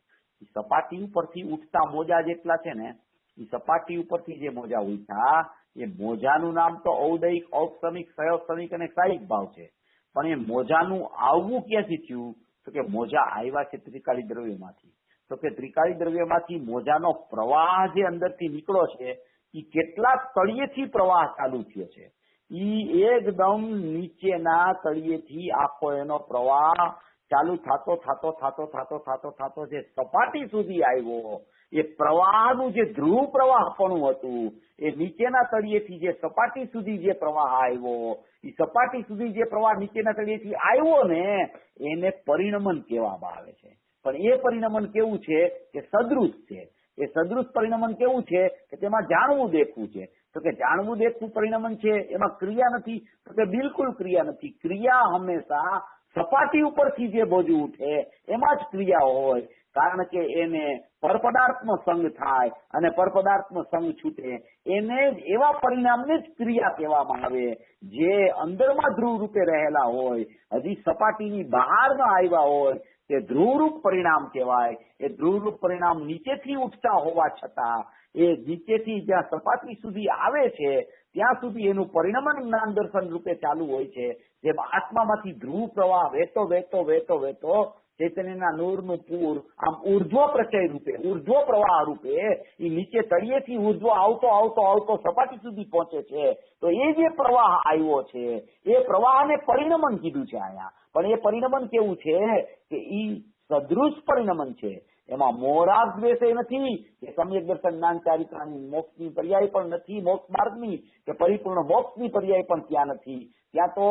S1: સપાટી ઉપરથી ઉઠતા મોજા જેટલા છે ને, એ સપાટી ઉપરથી જે મોજા ઉઠ્યા, એ મોજાનું નામ તો ઔદયિક, ઔપસમિક, સયોપસમિક અને સાહિક ભાવ છે. પણ એ મોજાનું આવવું ક્યાંથી થયું? તો કે મોજા આવ્યા છે ત્રિકાળી દ્રવ્યમાંથી. તો કે ત્રિકાળી દ્રવ્યમાંથી મોજાનો પ્રવાહ જે અંદરથી નીકળ્યો છે, એ કેટલાક તળિયેથી પ્રવાહ ચાલુ થયો છે. ઈ એકદમ નીચેના તળિયેથી આખો એનો પ્રવાહ ચાલુ થતો જે સપાટી સુધી આવ્યો, એ પ્રવાહનું જે ધ્રુવ પ્રવાહપણું હતું, એ નીચેના તળિયેથી જે સપાટી સુધી જે પ્રવાહ આવ્યો, એ સપાટી સુધી જે પ્રવાહ નીચેના તળિયેથી આવ્યો ને, એને પરિણમન કહેવામાં આવે છે. પણ એ પરિણમન કેવું છે કે સદૃશ છે. એ સદૃશ પરિણમન કેવું છે કે તેમાં જાણવું દેખવું છે. તો કે જાણવું દેખવું પરિણમન છે, એમાં ક્રિયા નથી. તો કે બિલકુલ ક્રિયા નથી. ક્રિયા હંમેશા સપાટી ઉપરથી જે બોજું ઉઠે એમાં જ ક્રિયા હોય, કારણ કે એને પરપદાર્થનો સંગ થાય અને પરપદાર્થનો સંગ છૂટે એને જ એવા પરિણામને જ ક્રિયા કહેવામાં આવે જે અંદરમાં ધ્રુવ રૂપે રહેલા હોય, હજી સપાટીની બહાર ન આવ્યા હોય તે ધ્રુવરૂપ પરિણામ કહેવાય. એ ધ્રુવરૂપ પરિણામ નીચેથી ઉઠતા હોવા છતાં એ નીચેથી જ્યાં સપાટી સુધી આવે છે ત્યાં સુધી એનું પરિણમન જ્ઞાન દર્શન રૂપે ચાલુ હોય છે. જેમ આત્મામાંથી ધ્રુવ પ્રવાહ વહેતો વહેતો વહેતો વહેતો ચૈતન્યના નૂરનું પૂર આમ ઉર્ધ્વ પ્રચય રૂપે, ઉર્ધ્વ પ્રવાહ રૂપે એ નીચે તળિયેથી ઉર્ધ્વ આવતો આવતો આવતો સપાટી સુધી પહોંચે છે. તો એ જે પ્રવાહ આવ્યો છે એ પ્રવાહને પરિણમન કીધું છે અહીંયા. પણ એ પરિણમન કેવું છે કે ઈ સદૃશ પરિણમન છે. એમાં મોરાગ દ્વેષ નથી કે સમ્યક દર્શન જ્ઞાન ચારિત્રાની મોક્ષની પર્યાય પણ નથી, મોક્ષ માર્ગની કે પરિપૂર્ણ મોક્ષની પર્યાય પણ ત્યાં નથી. ત્યાં તો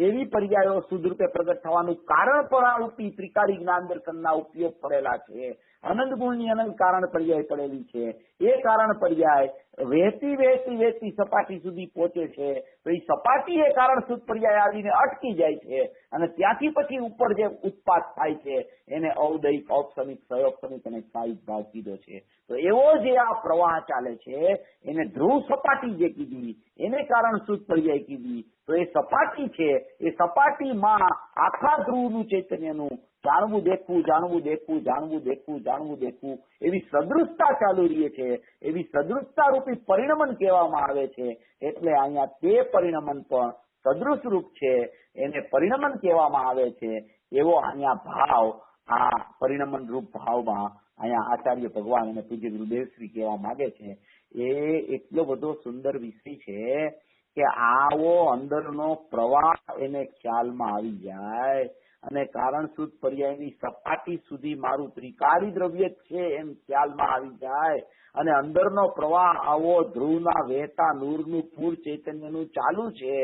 S1: એવી પર્યાયો શુદ્ધ રૂપે પ્રગટ થવાનું કારણ પણ રૂપી ત્રિકાળી જ્ઞાન દર્શનના ઉપયોગ પડેલા છે. અનંત ગુણની અનંત કારણ પર્યાય પડેલી છે. એ કારણ પર્યાય વહેતી વહેતી વહેતી સપાટી સુધી પહોંચે છે. તો એ સપાટી એ કારણ શુદ્ધ પર્યાય આવીને અટકી જાય છે અને ત્યાંથી પછી ઉપર જે ઉત્પાદ થાય છે એને ઔદયિક, ઔપસમિક, સહયોપસમિક અને સાહિત ભાવ કીધો છે. તો એવો જે આ પ્રવાહ ચાલે છે એને ધ્રુવ સપાટી જે કીધી એને કારણ શુદ્ધ પર્યાય કીધી. તો એ સપાટી છે, એ સપાટીમાં આખા ધ્રુવનું ચૈતન્યનું જાણવું દેખવું, જાણવું દેખવું, જાણવું દેખવું, જાણવું દેખવું એવી સદૃશતા ચાલુ રહી છે. એવી સદૃશતા રૂપી પરિણમન કહેવામાં આવે છે. એટલે અહીંયા તે પરિણમન પણ સદૃશ રૂપ છે, એને પરિણમન કહેવામાં આવે છે. એવો અહીંયા ભાવ, આ પરિણમન રૂપ ભાવમાં અહીંયા આચાર્ય ભગવાન અને પૂજ્ય ગુરુદેવશ્રી કહેવા માંગે છે. એ એટલો બધો સુંદર વિષય છે કે આવો અંદરનો પ્રવાહ એને ખ્યાલમાં આવી જાય અને કારણ શુદ્ધ પર્યાયની સપાટી સુધી મારું ત્રિકાળી દ્રવ્ય છે એમ ખ્યાલમાં આવી જાય અને અંદરનો પ્રવાહ આવો ધ્રુવના વહેતા નૂરનું પૂર ચૈતન્યનું ચાલુ છે,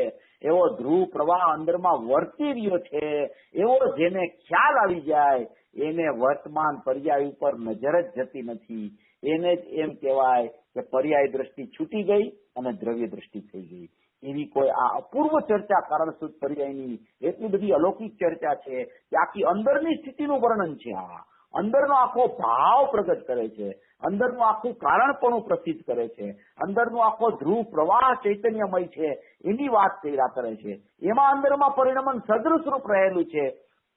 S1: એવો ધ્રુવ પ્રવાહ અંદરમાં વર્તી રહ્યો છે, એવો જેને ખ્યાલ આવી જાય એને વર્તમાન પર્યાય ઉપર નજર જ જતી નથી. એને જ એમ કહેવાય કે પર્યાય દ્રષ્ટિ છૂટી ગઈ અને દ્રવ્ય દ્રષ્ટિ થઈ ગઈ. એવી કોઈ આ અપૂર્વ ચર્ચા કારણ શુદ્ધ પર્યાયની એટલી બધી અલૌકિક ચર્ચા છે કે આખી અંદરની સ્થિતિનું વર્ણન છે. આ અંદરનો આખો ભાવ પ્રગટ કરે છે, અંદરનું આખું કારણપણું પ્રસિદ્ધ કરે છે, અંદરનો આખો ધ્રુવ પ્રવાહ ચૈતન્યમય છે એની વાત કર્યા કરે છે. એમાં અંદરમાં પરિણમન સદૃશ રૂપ રહેલું છે.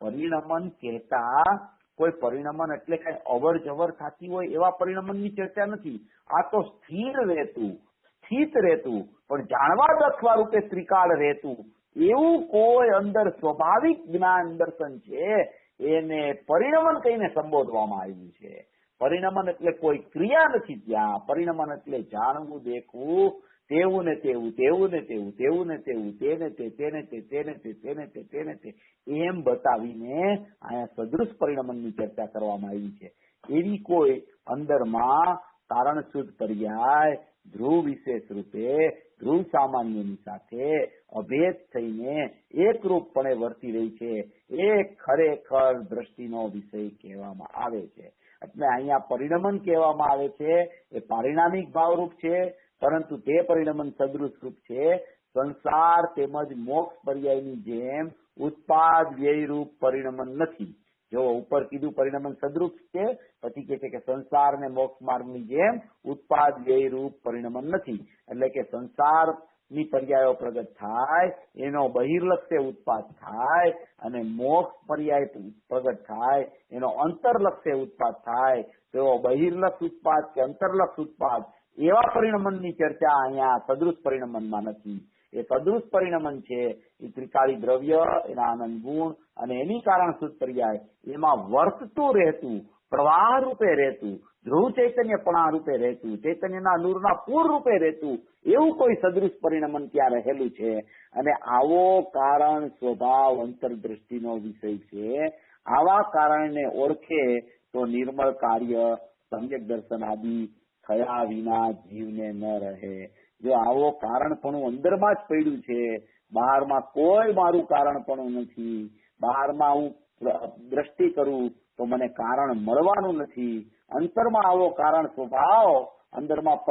S1: પરિણમન કહેતા કોઈ પરિણમન એટલે કઈ અવર જવર થતી હોય એવા પરિણમનની ચર્ચા નથી. આ તો સ્થિર રહેતું, સ્થિત રહેતું, પણ જાણવા દખવા રૂપે ત્રિકાળ રહેતું એવું કોઈ અંદર સ્વાભાવિક જ્ઞાન દર્શન છે એને પરિણમન કહીને સંબોધવામાં આવ્યું છે. પરિણમન એટલે કોઈ ક્રિયા નથી ત્યાં. પરિણમન એટલે જાણવું દેખવું, તેવું ને તેવું, તેવું ને તેવું, તેવું ને તેવું, તેને તે, તેને તે, તેને તે, તેને તે, તેને તે એમ બતાવીને અહીંયા સદૃશ પરિણમનની ચર્ચા કરવામાં આવી છે. એવી કોઈ અંદરમાં કારણ શુદ્ધ પર્યાય ધ્રુવ વિશેષ રૂપે ધ્રુવ સામાન્યની સાથે અભેદ થઈને એકરૂપપણે વર્તી રહી છે એ ખરેખર દ્રષ્ટિનો વિષય કહેવામાં આવે છે. એટલે અહીંયા પરિણમન કહેવામાં આવે છે એ પારિણામિક ભાવરૂપ છે, પરંતુ તે પરિણમન સદૃશ રૂપ છે. સંસાર તેમજ મોક્ષ પર્યાયની જેમ ઉત્પાદ વ્યય રૂપ પરિણમન નથી. જો ઉપર કીધું પરિણમન સદરૂપ છે, પછી કે છે કે સંસાર ને મોક્ષ માર્ગની જેમ ઉત્પાદ વ્યય રૂપ પરિણમન નથી. એટલે કે સંસારની પર્યાયો પ્રગટ થાય એનો બહિર્લક્ષ્ય ઉત્પાદ થાય અને મોક્ષ પર્યાય પ્રગટ થાય એનો અંતરલક્ષ્ય ઉત્પાદ થાય. તેઓ બહિર્લક્ષ ઉત્પાદ કે અંતરલક્ષ ઉત્પાદ એવા પરિણમનની ચર્ચા અહીંયા સદૃશ પરિણમનમાં નથી. એ સદૃશ પરિણમન છે એ ત્રિકાળી દ્રવ્ય, એના આનંદ ગુણ અને એની કારણ શુદ્ધ પર્યાય એમાં વર્તતું રહેતું, પ્રવાહ રૂપે રહેતું, ધ્રુવ ચૈતન્યપણા રૂપે રહેતું, ચૈતન્યના નૂરના પૂર રૂપે રહેતું એવું કોઈ સદૃશ પરિણમન ત્યાં રહેલું છે. અને આવો કારણ સ્વભાવ અંતરદ્રષ્ટિનો વિષય છે. આવા કારણને ઓળખે તો નિર્મળ કાર્ય સમ્યક દર્શન આદિ થયા વિના જીવને ન રહે. જો આવો કારણપણું અંદરમાં જ પડ્યું છે, બહારમાં કોઈ મારું કારણપણું નથી, બહારમાં હું દ્રષ્ટિ કરું તો મને કારણ મળવાનું નથી, અંતરમાં આવો કારણ સ્વભાવ અંદરમાં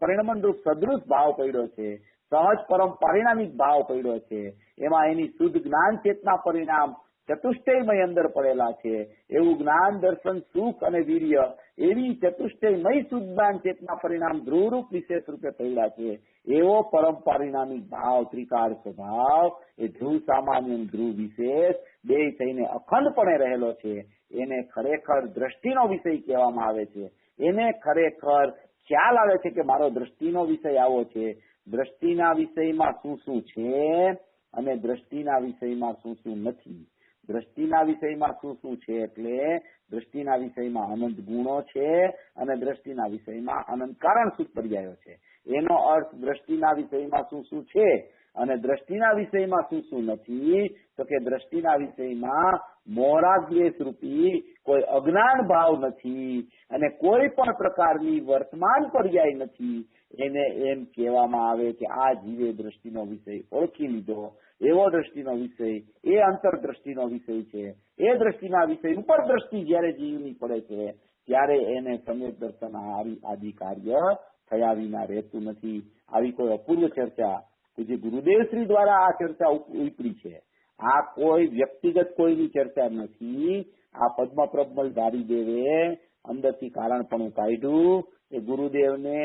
S1: પરિણમન રૂપ સદૃશ ભાવ પડ્યો છે, સહજ પરમ પરિણામિક ભાવ પડ્યો છે. એમાં એની શુદ્ધ જ્ઞાન ચેતના પરિણામ ચતુષ્ટયમય અંદર પડેલા છે. એવું જ્ઞાન, દર્શન, સુખ અને વીર્ય એવી ચતુષ્ટયમય શુદ્ધાન ચેતના પરિણામ ધ્રુવરૂપ વિશેષ રૂપે પડેલા છે. એવો પરમ પરિણામી ભાવ, ત્રિકાળ સ્વભાવ એ ધ્રુવ સામાન્ય, ધ્રુવ વિશેષ બે થઈને અખંડપણે રહેલો છે. એને ખરેખર દ્રષ્ટિનો વિષય કહેવામાં આવે છે. એને ખરેખર ખ્યાલ આવે છે કે મારો દ્રષ્ટિનો વિષય આવો છે. દ્રષ્ટિના વિષયમાં શું શું છે અને દ્રષ્ટિના વિષયમાં શું શું નથી. દ્રષ્ટિના વિષયમાં શું શું છે એટલે દ્રષ્ટિના વિષયમાં અનંત ગુણો છે અને દ્રષ્ટિના વિષયમાં અનંત કારણ સુખ પર્યાયો છે. એનો અર્થ દ્રષ્ટિના વિષયમાં શું શું છે અને દ્રષ્ટિના વિષયમાં શું શું નથી, તો કે દ્રષ્ટિના વિષયમાં મોરાદ્વેષ રૂપી કોઈ અજ્ઞાન ભાવ નથી અને કોઈ પણ પ્રકારની વર્તમાન પર્યાય નથી. એને એમ કહેવામાં આવે કે આ જીવે દ્રષ્ટિનો વિષય ઓળખી લીધો. એવો દ્રષ્ટિનો વિષય એ અંતરદ્રષ્ટિનો વિષય છે. એ દ્રષ્ટિના વિષય ઉપર દ્રષ્ટિ જયારે જીવની પડે છે ત્યારે એને સમ્યક દર્શન આદિ કાર્ય થયા વિના રહેતું નથી. આવી કોઈ અપૂર્વ ચર્ચા જે ગુરુદેવશ્રી દ્વારા આ ચર્ચા ઉપરી છે. આ કોઈ વ્યક્તિગત કોઈની ચર્ચા નથી. આ પદ્મપ્રબલ ધારીદેવે અંદરથી કારણપણું કાઢ્યું. એ ગુરુદેવને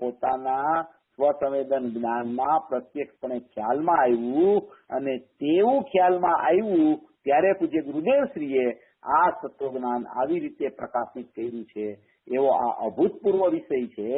S1: પોતાના સ્વસંવેદન જ્ઞાનમાં પ્રત્યક્ષપણે ખ્યાલમાં આવ્યું અને તેવું ખ્યાલમાં આવ્યું ત્યારે પૂજ્ય ગુરુદેવશ્રીએ આ તત્વજ્ઞાન આવી રીતે પ્રકાશિત કર્યું છે. એવો આ અભૂતપૂર્વ વિષય છે.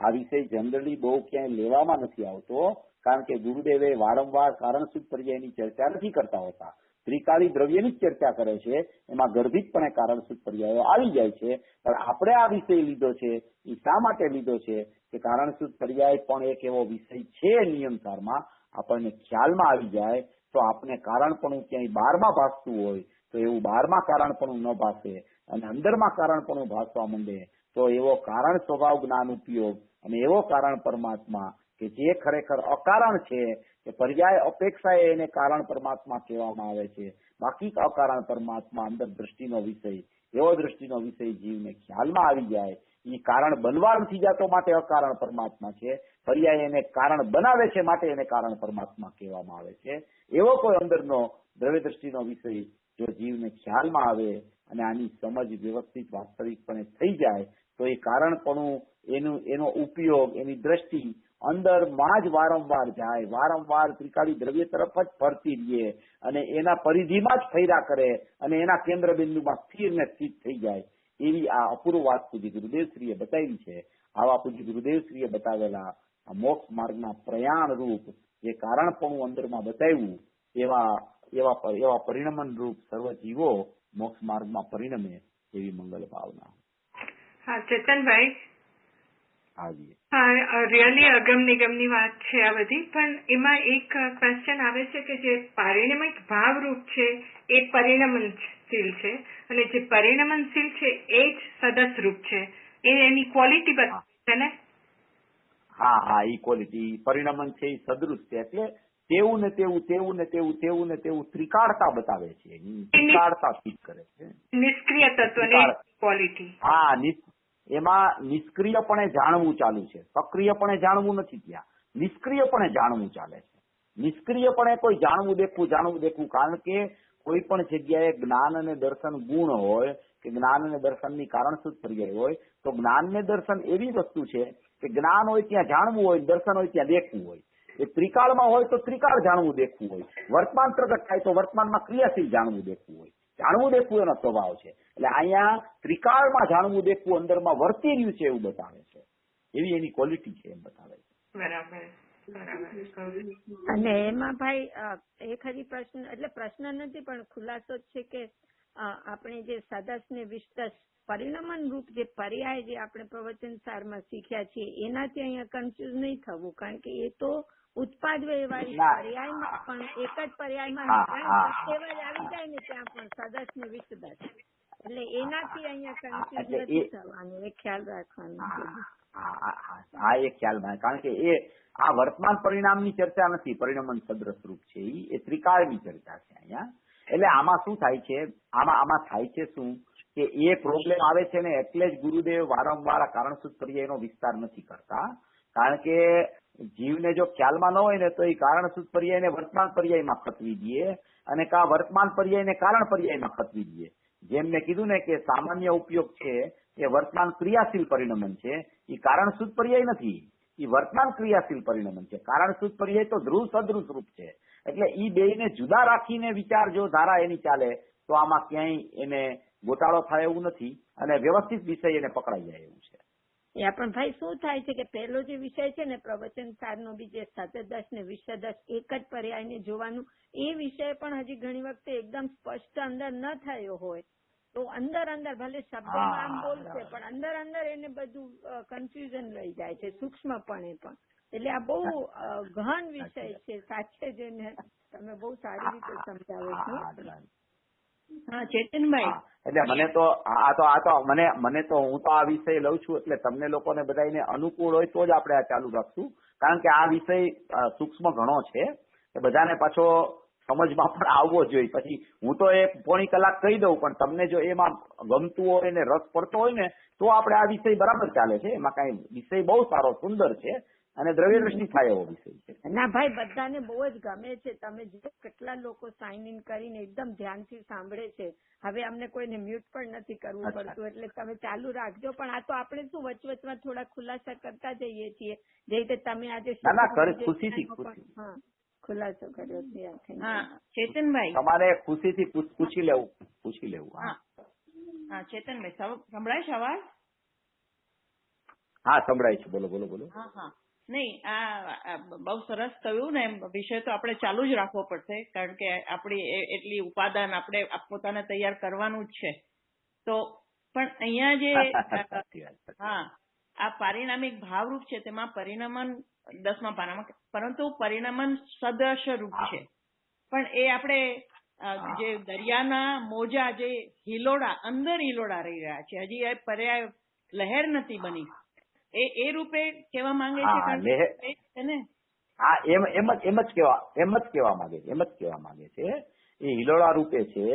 S1: આ વિષય જનરલી બહુ ક્યાંય લેવામાં નથી આવતો, કારણ કે ગુરુદેવે વારંવાર કારણ સુખ પર્યાયની ચર્ચા નથી કરતા હોતા. ત્રિકાળી દ્રવ્યની જ ચર્ચા કરે છે. એમાં ગર્ભિતપણે કારણ સુખ પર્યાયો આવી જાય છે. પણ આપણે આ વિષય લીધો છે એ શા માટે લીધો છે કે કારણ સુખ પર્યાય પણ એક એવો વિષય છે નિયમસારમાં આપણને ખ્યાલમાં આવી જાય તો આપણે કારણપણું ક્યાંય બહારમાં ભાસતું હોય તો એવું બહારમાં કારણપણું ન ભાસે અને અંદરમાં કારણપણું ભાસવા માંડે તો એવો કારણ સ્વભાવ જ્ઞાન ઉપયોગ અને એવો કારણ પરમાત્મા કે જે ખરેખર અકારણ છે કે પર્યાય અપેક્ષાએ એને કારણ પરમાત્મા કહેવામાં આવે છે. બાકી અકારણ પરમાત્મા અંદર દ્રષ્ટિનો વિષય, એવો દ્રષ્ટિનો વિષય જીવને ખ્યાલમાં આવી જાય. એ કારણ બનવા નથી જતો માટે અકારણ પરમાત્મા છે. પર્યાય એને કારણ બનાવે છે માટે એને કારણ પરમાત્મા કહેવામાં આવે છે. એવો કોઈ અંદરનો દ્રવ્ય દ્રષ્ટિનો વિષય જો જીવને ખ્યાલમાં આવે અને આની સમજ વ્યવસ્થિત વાસ્તવિકપણે થઈ જાય તો એ કારણપણું એનો ઉપયોગ એની દ્રષ્ટિ અંદરમાં જ વારંવાર જાય, વારંવાર ત્રિકાળી દ્રવ્ય તરફ જ ફરતી રહીએ અને એના પરિધિમાં જ ફર્યા કરે અને એના કેન્દ્ર બિંદુમાં સ્થિર ને સ્થિત થઈ જાય. એવી આ અપૂર્વ વાત પૂજ્ય ગુરુદેવશ્રીએ બતાવી છે. આવા પૂજ્ય ગુરુદેવશ્રીએ બતાવેલા આ મોક્ષ માર્ગના પ્રયાણ રૂપ જે કારણપણું અંદરમાં બતાવ્યું એવા પરિણમન રૂપ સર્વ જીવો મોક્ષ માર્ગમાં પરિણમે એવી મંગલ ભાવના.
S4: હા ચેતનભાઈ,
S1: હાજી,
S4: હા રિયલી અગમ નિગમની વાત છે આ બધી, પણ એમાં એક ક્વેશ્ચન આવે છે કે જે પારિણમિક ભાવરૂપ છે એ પરિણમનશીલ છે અને જે પરિણમનશીલ છે એ જ સદસ્વરૂપ છે. એની ક્વોલિટી બતાવે છે ને?
S1: હા, એ ક્વોલિટી પરિણમન છે એ સદરૂપ છે એટલે તેવું ને તેવું, તેવું ને તેવું, તેવું ને તેવું ત્રિકાળતા બતાવે છે. ત્રિકાળતા સિદ્ધ કરે છે.
S4: નિષ્ક્રિય તત્વની ક્વોલિટી.
S1: હા, એમાં નિષ્ક્રિયપણે જાણવું ચાલુ છે. સક્રિયપણે જાણવું નથી. ત્યાં નિષ્ક્રિયપણે જાણવું ચાલે છે. નિષ્ક્રિયપણે કોઈ જાણવું દેખવું, કારણ કે કોઈ પણ જગ્યાએ જ્ઞાન અને દર્શન ગુણ હોય કે જ્ઞાન અને દર્શનની કારણસૂત્ર પર્યાય હોય તો જ્ઞાન ને દર્શન એવી વસ્તુ છે કે જ્ઞાન હોય ત્યાં જાણવું હોય, દર્શન હોય ત્યાં દેખવું હોય. એ ત્રિકાળમાં હોય તો ત્રિકાળ જાણવું દેખવું હોય, વર્તમાન પ્રગટ થાય તો વર્તમાનમાં ક્રિયાશીલ જાણવું દેખવું હોય. જાણવું દેખવું એનો સ્વભાવ છે. એટલે અહીંયા ત્રિકાળમાં જાણવું દેખવું અંદરમાં વર્તી રહ્યું છે એવું બતાવે છે. એવી એની ક્વોલિટી છે એમ બતાવે છે.
S4: બરાબર.
S5: અને એમાં ભાઈ એક હજી પ્રશ્ન, એટલે પ્રશ્ન નથી પણ ખુલાસો જ છે કે આપણે જે સદસ ને વિસ્તસ પરિણમન રૂપ જે પર્યાય જે આપણે પ્રવચન સારમાં શીખ્યા છીએ એનાથી અહીંયા કન્ફ્યુઝ નહીં થવું, કારણ કે એ તો ઉત્પાદ વાળી પર્યાયમાં પણ એક જ પર્યાયમાં આવી જાય ને ત્યાં પણ સદસ ને વિસ્તસ, એટલે એનાથી અહીંયા કન્ફ્યુઝ નથી થવાનું, એ ખ્યાલ રાખવાનો.
S1: હા, એ ખ્યાલમાં, કારણ કે એ આ વર્તમાન પરિણામની ચર્ચા નથી. પરિણમન સદ્રશ રૂપ છે એ ત્રિકાળની ચર્ચા છે અહીંયા. એટલે આમાં શું થાય છે, આમાં થાય છે શું કે એ પ્રોબ્લેમ આવે છે ને એટલે જ ગુરુદેવ વારંવાર કારણસૂત્ર પર્યાયનો વિસ્તાર નથી કરતા. કારણ કે જીવને જો ખ્યાલમાં ન હોય ને તો એ કારણસૂત્ર પર્યાયને વર્તમાન પર્યાયમાં ખતવી દે અને કા વર્તમાન પર્યાયને કારણ પર્યાયમાં ખતવી દઈએ. જેમ મેં કીધું ને કે સામાન્ય ઉપયોગ છે એ વર્તમાન ક્રિયાશીલ પરિણમન છે, એ કારણસૂચ પર્યાય નથી, એ વર્તમાન ક્રિયાશીલ પરિણમન છે. કારણસૂચ પર્યાય તો ધ્રુવ સદૃશ રૂપ છે. એટલે ઈ બેયને જુદા રાખીને વિચાર જો ધારા એની ચાલે તો આમાં ક્યાંય એને ગોટાળો થાય એવું નથી અને વ્યવસ્થિત વિષય એને પકડાઈ જાય એવું છે.
S5: પણ ભાઈ શું થાય છે કે પહેલો જે વિષય છે ને પ્રવચન સારનો બી જે સતદશ ને વિષદશ એક જ પર્યાયને જોવાનું, એ વિષય પણ હજી ઘણી વખતે એકદમ સ્પષ્ટ અંદર ન થયો હોય તો અંદર ભલે શબ્દોમાં આમ બોલશે પણ અંદર એને બધું કન્ફ્યુઝન રહી જાય છે સૂક્ષ્મપણે પણ. એટલે આ બહુ ગહન વિષય છે સાચે, જેને તમે બહુ સારી રીતે સમજાવો છો. હા ચેતનભાઈ,
S1: એટલે મને તો હું તો આ વિષય લઉં છું એટલે તમને લોકોને બધાને અનુકૂળ હોય તો જ આપણે આ ચાલુ રાખશું, કારણ કે આ વિષય સૂક્ષ્મ ઘણો છે, બધાને પાછો સમજમાં પણ આવવો જોઈએ. પછી હું તો એ પોણી કલાક કહી દઉં પણ તમને જો એમાં ગમતું હોય ને રસ પડતો હોય ને તો આપણે આ વિષય બરાબર ચાલે છે. એમાં કઈ વિષય બહુ સારો સુંદર છે અને દ્રવ્ય દ્રષ્ટિ થાય એવો વિષય છે.
S5: ના ભાઈ, બધાને બહુ જ ગમે છે. તમે જો કેટલા લોકો સાઇન ઇન કરીને એકદમ ધ્યાનથી સાંભળે છે. હવે અમને કોઈને મ્યુટ પણ નથી કરવું પડતું, એટલે તમે ચાલુ રાખજો. પણ આ તો આપણે શું વચમાં થોડા ખુલાસા કરતા જઈએ છીએ, જે રીતે તમે આજે
S1: ખુશીથી
S5: ખુલાસો કર્યો છે.
S4: હા ચેતનભાઈ,
S1: તમારે ખુશીથી પૂછી લેવું.
S4: હા ચેતનભાઈ, સંભળાય છે અવાજ?
S1: હા સંભળાય છે, બોલો.
S4: હા નહીં, આ બહુ સરસ કહ્યું ને. વિષય તો આપણે ચાલુ જ રાખવો પડશે, કારણ કે આપણી એટલી ઉપાદાન આપણે પોતાને તૈયાર કરવાનું જ છે. તો પણ અહીંયા જે આ પારિણામિક ભાવરૂપ છે તેમાં પરિણમન 10મા પાનામાં, પરંતુ પરિણમન સદૃશ રૂપ છે. પણ એ આપણે જે દરિયાના મોજા જે અંદર હિલોડા રહી રહ્યા છે, હજી એ પર્યાય લહેર નથી બની, એ રૂપે કહેવા માંગે છે ને?
S1: હા, એમ જ કહેવા માંગે છે. એ હિલોળા રૂપે છે.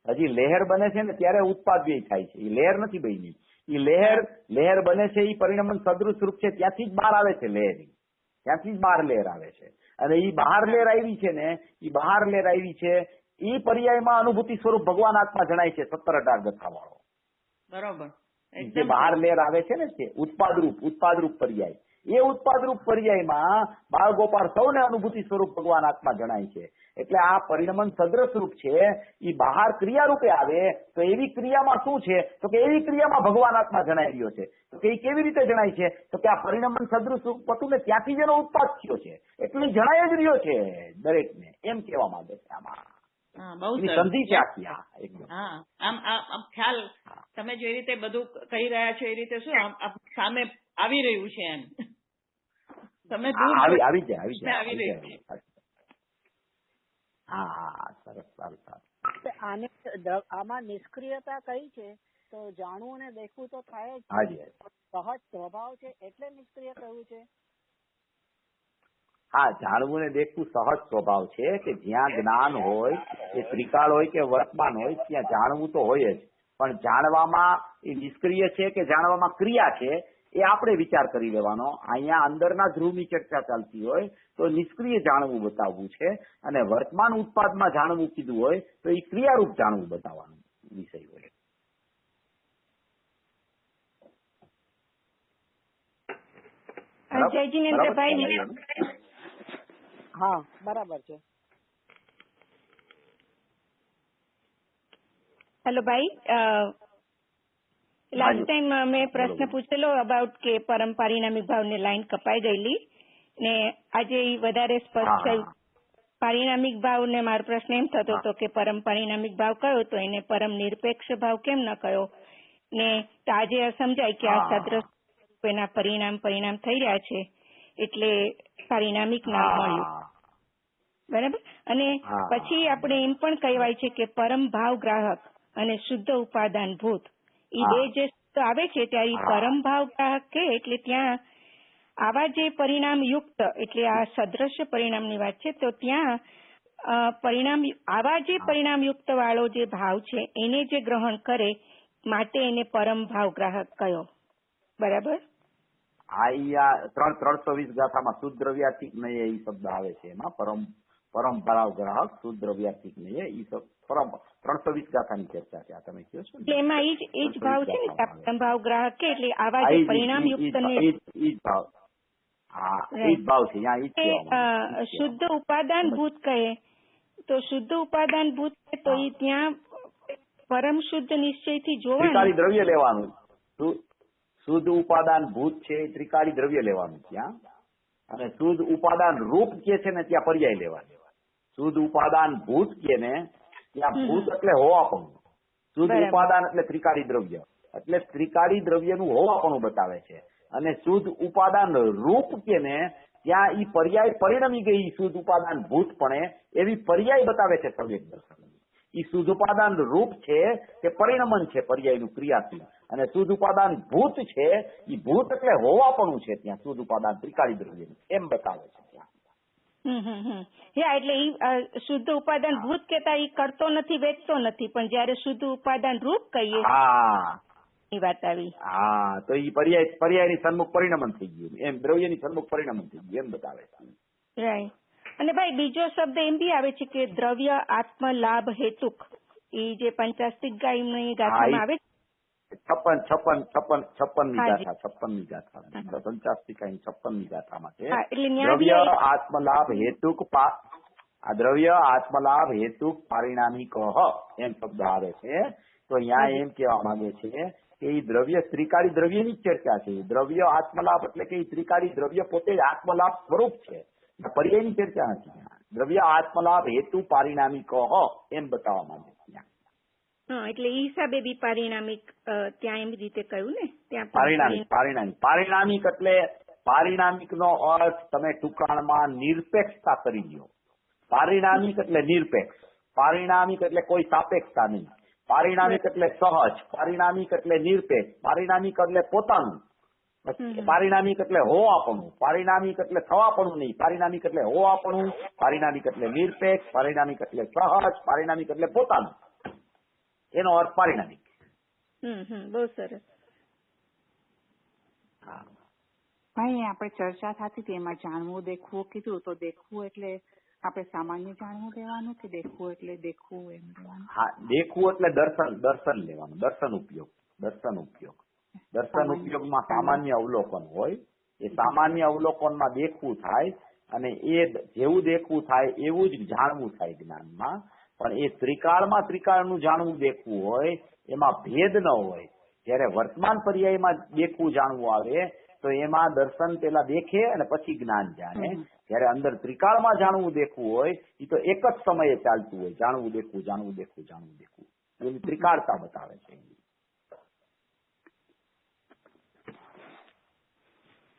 S1: હજી લહેર બને છે ને ત્યારે ઉત્પાદ વ્યય થાય છે. એ લહેર નથી બની. એ લહેર બને છે, એ પરિણમન સદૃશ રૂપ છે. ત્યાંથી જ બહાર આવે છે લહેર. ત્યાંથી જ બહાર લહેર આવે છે. અને એ બહાર લહેર આવી છે ને, એ પર્યાયમાં અનુભૂતિ સ્વરૂપ ભગવાન આત્મા જણાય છે 17-18 ગથા વાળો.
S4: બરોબર.
S1: જે બહાર લહેર આવે છે ને તે ઉત્પાદરૂપ પર્યાય, એ ઉત્પાદરૂપ પર્યાયમાં બાળ ગોપાળ સૌને અનુભૂતિ સ્વરૂપ ભગવાન આત્મા જણાય છે. એટલે આ પરિણમન સદ્રશ રૂપ છે. એ બહાર ક્રિયા રૂપે આવે તો એવી ક્રિયામાં શું છે તો કે એવી ક્રિયામાં ભગવાન આત્મા જણાઈ રહ્યો છે. તો કે એ કેવી રીતે જણાય છે તો કે આ પરિણમન સદ્રશ રૂપ હતું ને ત્યાંથી જ એનો ઉત્પાદ થયો છે, એટલે જણાય જ રહ્યો છે દરેકને, એમ કહેવા માંગે છે. આમાં સંધિ છે આખી.
S4: આમ ખ્યાલ તમે જે રીતે બધું કહી રહ્યા છો એ રીતે શું સામે આવી રહ્યું છે એમ તમે
S1: આવી જાય. હા, સરસ, સારું.
S3: આમાં નિષ્ક્રિયતા કઈ છે તો જાણવું ને દેખવું તો થાય જ. સહજ સ્વભાવ છે એટલે નિષ્ક્રિય કહ્યું છે.
S1: હા, જાણવું ને દેખવું સહજ સ્વભાવ છે કે જ્યાં જ્ઞાન હોય એ ત્રિકાળ હોય કે વર્તમાન હોય ત્યાં જાણવું તો હોય જ, પણ જાણવામાં એ નિષ્ક્રિય છે કે જાણવામાં ક્રિયા છે એ આપણે વિચાર કરી લેવાનો. અહીંયા અંદરના ધ્રુવની ચર્ચા ચાલતી હોય તો નિષ્ક્રિય જાણવું બતાવવું છે, અને વર્તમાન ઉત્પાદમાં જાણવું કીધું હોય તો એ ક્રિયારૂપ જાણવું બતાવવાનું વિષય હોય.
S3: હા, બરાબર છે.
S5: હેલો ભાઈ, લાસ્ટ ટાઈમ મેં પ્રશ્ન પૂછેલો અબાઉટ કે પરમ પારિણામિક ભાવને લાઈન કપાઈ ગયેલી ને આજે વધારે સ્પષ્ટ થયું. પારિણામિક ભાવ ને મારો પ્રશ્ન એમ થતો હતો કે પરમ પારિણામિક ભાવ કયો તો એને પરમ નિરપેક્ષ ભાવ કેમ ન કયો, ને આજે સમજાય કે આ સદ્રશ એના પરિણામ થઈ રહ્યા છે એટલે પારિણામિક નામ મળ્યું. બરાબર. અને પછી આપણે એમ પણ કહેવાય છે કે પરમ ભાવ ગ્રાહક અને શુદ્ધ ઉપાદાન ભૂત એ બે જે આવે છે ત્યારે પરમ ભાવ ગ્રાહક કે એટલે ત્યાં આવા જે પરિણામ યુક્ત એટલે આ સદ્રશ્ય પરિણામની વાત છે તો ત્યાં આવા જે પરિણામ યુક્ત વાળો જે ભાવ છે એને જે ગ્રહણ કરે માટે એને પરમ ભાવ ગ્રાહક કયો. બરાબર.
S1: આ 320 ગાથામાં શુદ્ધ દ્રવ્યાતીત એ શબ્દ આવે છે. એમાં પરંપરા ગ્રાહક શુદ્ધ દ્રવ્યાર્થિક નહીં એ सब 320 ગાથાની ચર્ચા છે. આ તમે કહો છો
S5: એટલે એમાં એ જ ભાવ છે ને પરમભાવ ગ્રાહક કે એટલે આવા જે પરિણામ યુક્ત ને
S1: એ જ ભાવ. હા એ જ ભાવ છે. ત્યાં એ જ કહેવામાં
S5: શુદ્ધ ઉપાદાન ભૂત કહે તો શુદ્ધ ઉપાદાન ભૂત તો એ ત્યાં પરમ શુદ્ધ નિશ્ચયથી જોવાનું
S1: ત્રિકાળી દ્રવ્ય લેવાનું. શુદ્ધ ઉપાદાન ભૂત છે ત્રિકાળી દ્રવ્ય લેવાનું ત્યાં, અને શુદ્ધ ઉપાદાન રૂપ કે છે ને ત્યાં પર્યાય લેવાનું. શુદ્ધ ઉપાદાન ભૂત કે ને ત્યાં ભૂત એટલે હોવાપણું, શુદ્ધ ઉપાદાન એટલે ત્રિકાળી દ્રવ્ય, એટલે ત્રિકાળી દ્રવ્યનું હોવાપણું બતાવે છે. અને શુદ્ધ ઉપાદાન રૂપ કે ને ત્યાં ઈ પર્યાય પરિણમી ગઈ શુદ્ધ ઉપાદાન ભૂતપણે એવી પર્યાય બતાવે છે સમ્યક દર્શન. ઈ શુદ્ધ ઉપાદાન રૂપ છે તે પરિણમન છે પર્યાયનું ક્રિયાથી, અને શુદ્ધ ઉપાદાન ભૂત છે ઈ ભૂત એટલે હોવાપણું છે ત્યાં શુદ્ધ ઉપાદાન ત્રિકાળી દ્રવ્યનું એમ બતાવે છે ત્યાં.
S5: એટલે ઈ શુદ્ધ ઉપાદાન ભૂત કેતા ઈ કરતો નથી વેચતો નથી, પણ જયારે શુદ્ધ ઉપાદાન રૂપ કહીએ એ વાત આવી.
S1: હા તો ઈ પર્યાયની સન્મુખ પરિણમન થઈ ગયું એમ, દ્રવ્યની સન્મુખ પરિણમન થઈ ગયું એમ બતાવે છે.
S5: રાઈટ. અને ભાઈ બીજો શબ્દ એમ બી આવે છે કે દ્રવ્ય આત્મ લાભ હેતુક, એ જે પંચાસ્તિક ગાયની ગાથામાં આવે
S1: 56મી ગાથા 56મી ગાથામાં છે દ્રવ્ય આત્મલાભ હેતુક આ દ્રવ્ય આત્મલાભ હેતુક પારિણામિક એમ શબ્દ આવે છે. તો અહીંયા એમ કહેવા માંગે છે કે એ દ્રવ્ય ત્રિકાળી દ્રવ્યની જ ચર્ચા છે. દ્રવ્ય આત્મલાભ એટલે કે ત્રિકાળી દ્રવ્ય પોતે જ આત્મલાભ સ્વરૂપ છે, પર્યાયની ચર્ચા નથી. દ્રવ્ય આત્મલાભ હેતુ પારિણામિક એમ બતાવવા માંગે છે.
S5: એટલે ઈ હિસાબે બી પારિણામિક ત્યાં એમ રીતે કહ્યું ને ત્યાં
S1: પારિણામિક એટલે પારિણામિક નો અર્થ તમે ટૂંકાણમાં નિરપેક્ષતા કરી દો. પારિણામિક એટલે નિરપેક્ષ, પારિણામિક એટલે કોઈ સાપેક્ષતા નહીં, પારિણામિક એટલે સહજ, પારિણામિક એટલે નિરપેક્ષ, પારિણામિક એટલે પોતાનું, પારિણામિક એટલે હોવાપણું, પારિણામિક એટલે થવાપણું નહીં, પારિણામિક એટલે હોવાપણું, પારિણામિક એટલે નિરપેક્ષ, પારિણામિક એટલે સહજ, પારિણામિક એટલે પોતાનું, એનો અર્થ પારિણામિક.
S5: બહુ સરસ.
S6: ભાઈ આપણે ચર્ચા થતી હતી એમાં જાણવું દેખવું કીધું, તો દેખવું એટલે આપણે સામાન્ય જાણવું લેવાનું કે દેખવું એટલે દેખવું એમ લેવાનું?
S1: હા, દેખવું એટલે દર્શન લેવાનું, દર્શન ઉપયોગમાં સામાન્ય અવલોકન હોય, એ સામાન્ય અવલોકનમાં દેખવું થાય, અને એ જેવું દેખવું થાય એવું જ જાણવું થાય જ્ઞાનમાં. પણ એ ત્રિકાળનું જાણવું દેખવું હોય એમાં ભેદ ન હોય. જયારે વર્તમાન પર્યાયમાં દેખવું જાણવું આવે તો એમાં દર્શન પેલા દેખે અને પછી જ્ઞાન જાણે. જયારે અંદર ત્રિકાળમાં જાણવું દેખવું હોય એ તો એક જ સમયે ચાલતું હોય, જાણવું દેખવું એની ત્રિકાળતા બતાવે છે.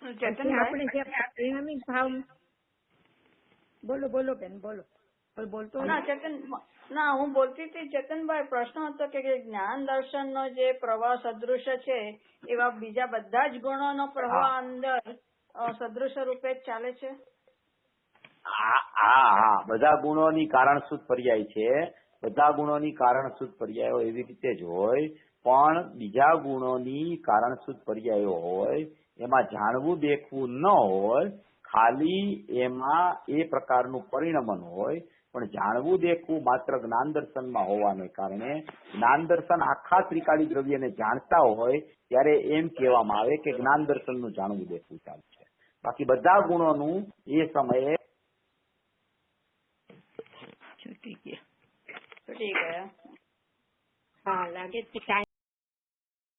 S5: આપણે જે પરિણામિક ભાવ બોલો બેન બોલો. બોલતો
S7: ના હું બોલતી હતી ચેતનભાઈ, પ્રશ્ન હતો કે જ્ઞાન દર્શન નો જે પ્રવાહ સદૃશ્ય છે એવા બીજા બધા જ ગુણો નો પ્રવાહ અંદર સદૃશ્ય રૂપે જ ચાલે છે.
S1: હા, બધા ગુણોની કારણસૂત પર્યાય છે, બધા ગુણોની કારણસૂત પર્યાયો એવી રીતે જ હોય, પણ બીજા ગુણોની કારણસૂત પર્યાયો હોય એમાં જાણવું દેખવું ન હોય, ખાલી એમાં એ પ્રકારનું પરિણમન હોય. પણ જાણવું દેખવું માત્ર જ્ઞાન દર્શનમાં હોવાને કારણે જ્ઞાન દર્શન આખા ત્રિકાળી દ્રવ્યને જાણતા હોય ત્યારે એમ કહેવામાં આવે કે જ્ઞાન દર્શનનું જાણવું દેખવું ચાલુ છે. બાકી બધા ગુણોનું એ સમયે
S5: છૂટી ગયા. હા લાગે છે.